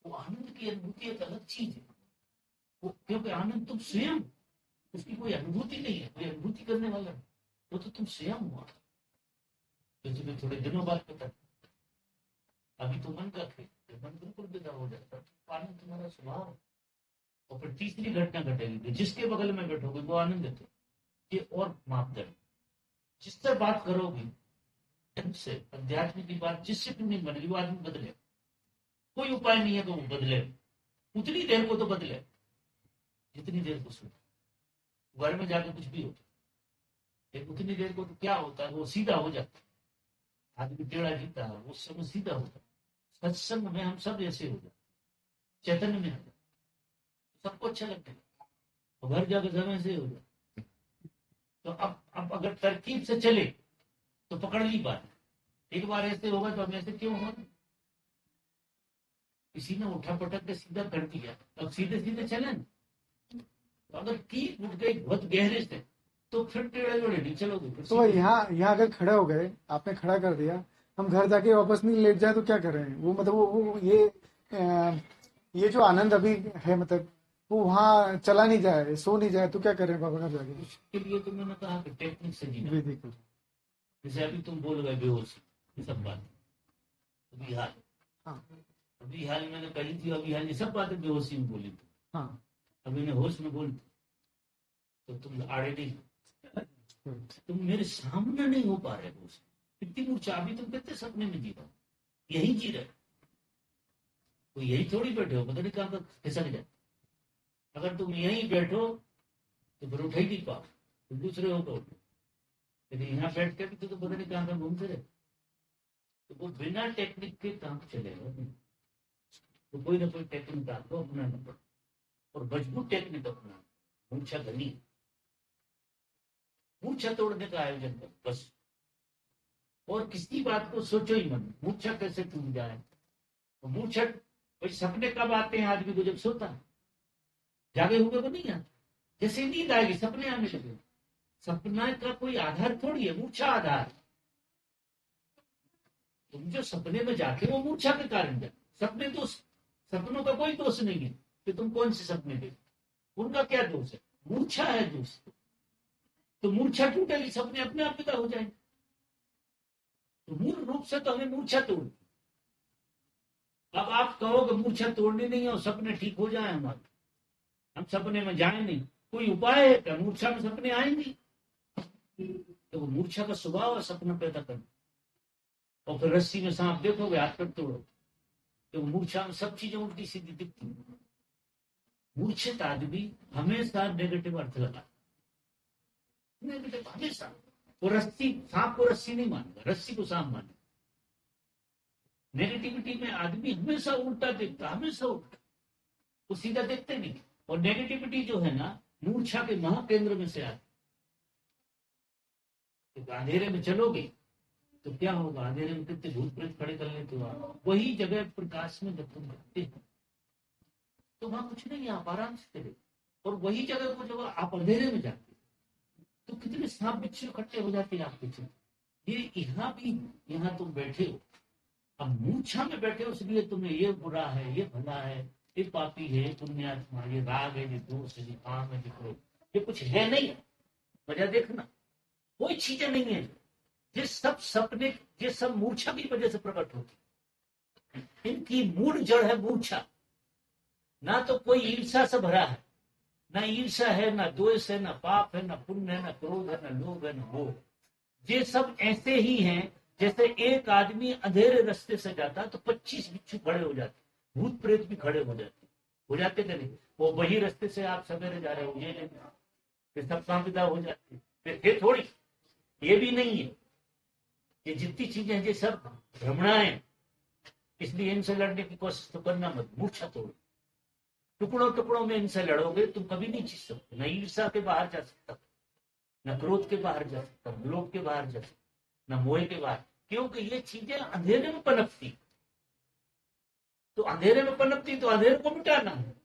A: वो आनंद की अनुभूति एक अलग चीज है, वो क्योंकि आनंद तुम स्वयं, उसकी कोई अनुभूति नहीं है, कोई अनुभूति करने वाला नहीं, वो तो तुम स्वयं हुआ। तो तुम्हें थोड़े दिनों बाद पता, अभी तो मन का खेल, मन बिल्कुल विदा हो जाता है, आनंद तुम्हारा स्वभाव है। और फिर तीसरी घटना घटेगी, जिसके बगल में बैठोगे वो आनंद देते, ये और मापदंड, जिससे बात करोगे ढंग से अध्यात्म की बात, जिससे तुम नहीं बनेगी वो आदमी बदले, कोई उपाय नहीं है तो वो बदले, उतनी देर को तो बदले जितनी देर को सुनो। घर में जाके कुछ भी होता है, उतनी देर को तो क्या होता है, वो सीधा हो जाता है, आदमी टेढ़ा जीता है, उस समय सीधा होता है। सत्संग में हम सब ऐसे हो जाते, चैतन्य में आ जाते, सबको अच्छा लगता है, घर जाकर समय से हो जाए। तो अब अगर तरकीब से चले तो पकड़ ली बात, एक बार ऐसे होगा तो हम ऐसे क्यों हो, किसी ने उठा पटक के सीधा कर दिया, अब सीधे सीधे चले ना। तो अगर ठीक उठ गए बहुत गहरे से तो फिर टेढ़े जोड़े नहीं चलोगे।
B: तो यहाँ अगर खड़े हो गए, आपने खड़ा कर दिया, हम घर जाके वापस नहीं लेट जाए तो क्या करें? वो मतलब वो ये जो आनंद अभी है, मतलब वो वहाँ चला नहीं जाए, सो नहीं जाए तो क्या करें बाबा घर जाके?
A: उसके लिए तो मैंने कहा कि टेक्निक से जीना,
B: विधि को।
A: जैसे अभी तुम बोल गए बेहोश, ये सब बात अभी हाल,
B: हाँ
A: अभी हाल मैंने कही थी, अभी हाल ये सब बातें बेहोशी में बोली थी,
B: हाँ
A: अभी ने होश में बोली तो तुम आड़े नहीं, तुम मेरे सामने नहीं हो पा रहे हो, इतनी मूर्छा। अभी तुम कहते सपने में जी रहे हो, यही जी रहे, तो यही थोड़ी बैठे हो, पता नहीं कहाँ तक खिसक जाए। अगर तुम यहीं बैठो तो फिर उठ ही नहीं पाओ, तुम दूसरे हो तो यदि यहाँ बैठ के भी तो पता नहीं कहाँ कहाँ घूमते रहे, तो वो बिना टेक्निक के काम चलेगा नहीं। तो कोई ना कोई टेक्निक आपको अपनाना पड़ेगा, और मजबूत टेक्निक अपनाना। मूर्छा गली, मूर्छा तोड़ने का आयोजन करो बस, और किसी बात को सोचो ही मत मूर्छा कैसे टूट जाए। तो मूर्छा कोई सपने कब आते हैं आदमी को? जब सोता है, जागे हुए को नहीं आते। जैसे नींद आएगी सपने आने लगे। सपना का कोई आधार थोड़ी है, मूर्छा आधार। तुम जो सपने में जाते हो वो मूर्छा के कारण जाते। सपने दोष, सपनों का कोई दोष नहीं है कि तुम कौन से सपने देखो, उनका क्या दोष है? मूर्छा है दोष। तो मूर्छा टूटेगी, सपने अपने आप पैदा हो जाएंगे। तो मूल रूप से तो हमें मूर्छा तोड़। अब आप कहोगे मूर्छा तोड़नी नहीं है और सपने ठीक हो जाए हमारे, हम सपने में जाए नहीं, कोई उपाय है क्या? मूर्छा में सपने आएंगे? तो वो मूर्छा का स्वभाव है सपना पैदा करना। और फिर रस्सी में सांप देखोगे, हाथ पर तोड़ो, तो मूर्छा में सब चीजें उल्टी सीधी दिखती है। मूर्छित आदमी हमेशा नेगेटिव अर्थ लगा, नेगेटिव हमेशा। वो रस्सी, सांप को रस्सी नहीं मानेगा, रस्सी को सांप मानेगा। नेगेटिविटी में आदमी हमेशा उल्टा देखता, हमेशा उल्टा, वो सीधा देखते नहीं। और नेगेटिविटी जो है ना, मूर्छा के महाकेंद्र में से आती। तो अंधेरे में चलोगे तो क्या होगा? अंधेरे में कितने भूत प्रेत खड़े कर लेते हो आप। वही जगह प्रकाश में जब तुम देखते हो तो वहां कुछ नहीं है, आप आराम से चले। और वही जगह को जब आप अंधेरे में जाते तो कितने सांप बिच्छू इकट्ठे हो जाते हैं आपके पीछे। ये यहाँ भी, यहाँ तुम बैठे हो, अब मूर्छा में बैठे हो, इसलिए तुम्हें ये बुरा है, ये भला है, ये पापी है, ये पुण्यात्मा, ये राग है, ये दोष है, ये काम है, ये क्रोध, ये कुछ है नहीं। वजह देखना, कोई चीजें नहीं है। ये सब सपने, ये सब मूर्छा की वजह से प्रकट होती। इनकी मूल जड़ है मूर्छा। ना तो कोई ईर्षा से भरा है, ना ईर्षा है, ना द्वेष है, ना पाप है, ना पुण्य है, ना क्रोध है, ना लोभ है, ना मोह। ये सब ऐसे ही हैं जैसे एक आदमी अंधेरे रास्ते से जाता तो 25 बिच्छू खड़े हो जाते, भूत प्रेत भी खड़े हो जाते कि नहीं? वो वही रास्ते से आप सवेरे जा रहे हो, ये नहीं, फिर सब काम विदा हो जाते। फिर थोड़ी, ये भी नहीं है। ये जितनी चीजें हैं ये सब भ्रमणाएं, इसलिए इनसे लड़ने की कोशिश तो करना मत। मूर्छा तोड़ो, टुकड़ों टुकड़ों में इनसे लड़ोगे तुम कभी नहीं जीत सकते। न ईर्षा के बाहर जा सकता, न क्रोध के बाहर जा सकता, न लोभ के बाहर जा सकता, न मोह के बाहर। क्योंकि ये चीजें अंधेरे में पनपती, तो अंधेरे में पनपती तो अंधेरे को मिटाना है।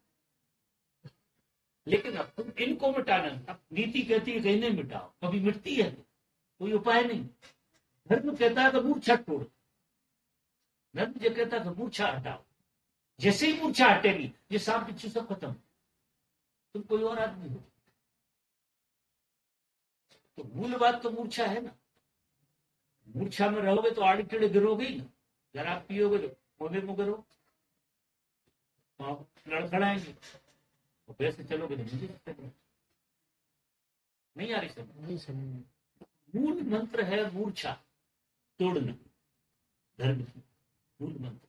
A: लेकिन अब तुम इनको मिटाना, अब नीति कहती है कि इन्हें मिटाओ, कभी मिटती है? कोई उपाय नहीं। धर्म कहता है कि मूर्छा तोड़, धर्म जो कहता है कि मूर्छा हटाओ। जैसे ही मूर्छा हटेगी ये सांप बिच्छू सब खत्म, तुम कोई और आदमी हो। तो मूल बात तो मूर्छा है ना। मूर्छा में रहोगे तो आड़े टेढ़े गिरोगे ही ना। जरा आप पियोगे तो मोबे में गिरो, लड़खड़ाएंगे। तो वैसे चलोगे तो मुझे नहीं आ रही समझ। मूल मंत्र है मूर्छा तोड़ना, धर्म की मूल मंत्र।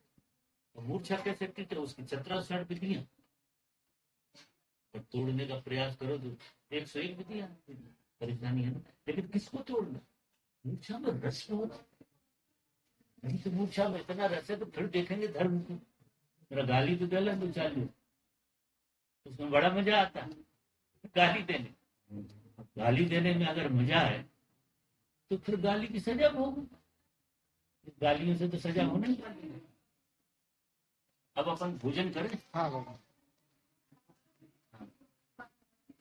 A: तो मूर्छा कैसे टूटे? उसकी 17 विधियां, और तोड़ने का प्रयास करो तो 101 विधियां। परेशानी है ना। लेकिन किसको तोड़ना? मूर्छा में रस होता नहीं, तो मूर्छा में इतना रस है तो फिर देखेंगे धर्म को। मेरा गाली तो गला दो चालू, उसमें बड़ा मजा आता है गाली देने। गाली देने में अगर मजा है तो फिर गाली की सजा भोगो। गालियों से तो सजा होना ही चाहिए। अब अपन भोजन करें।
B: हाँ बाबा।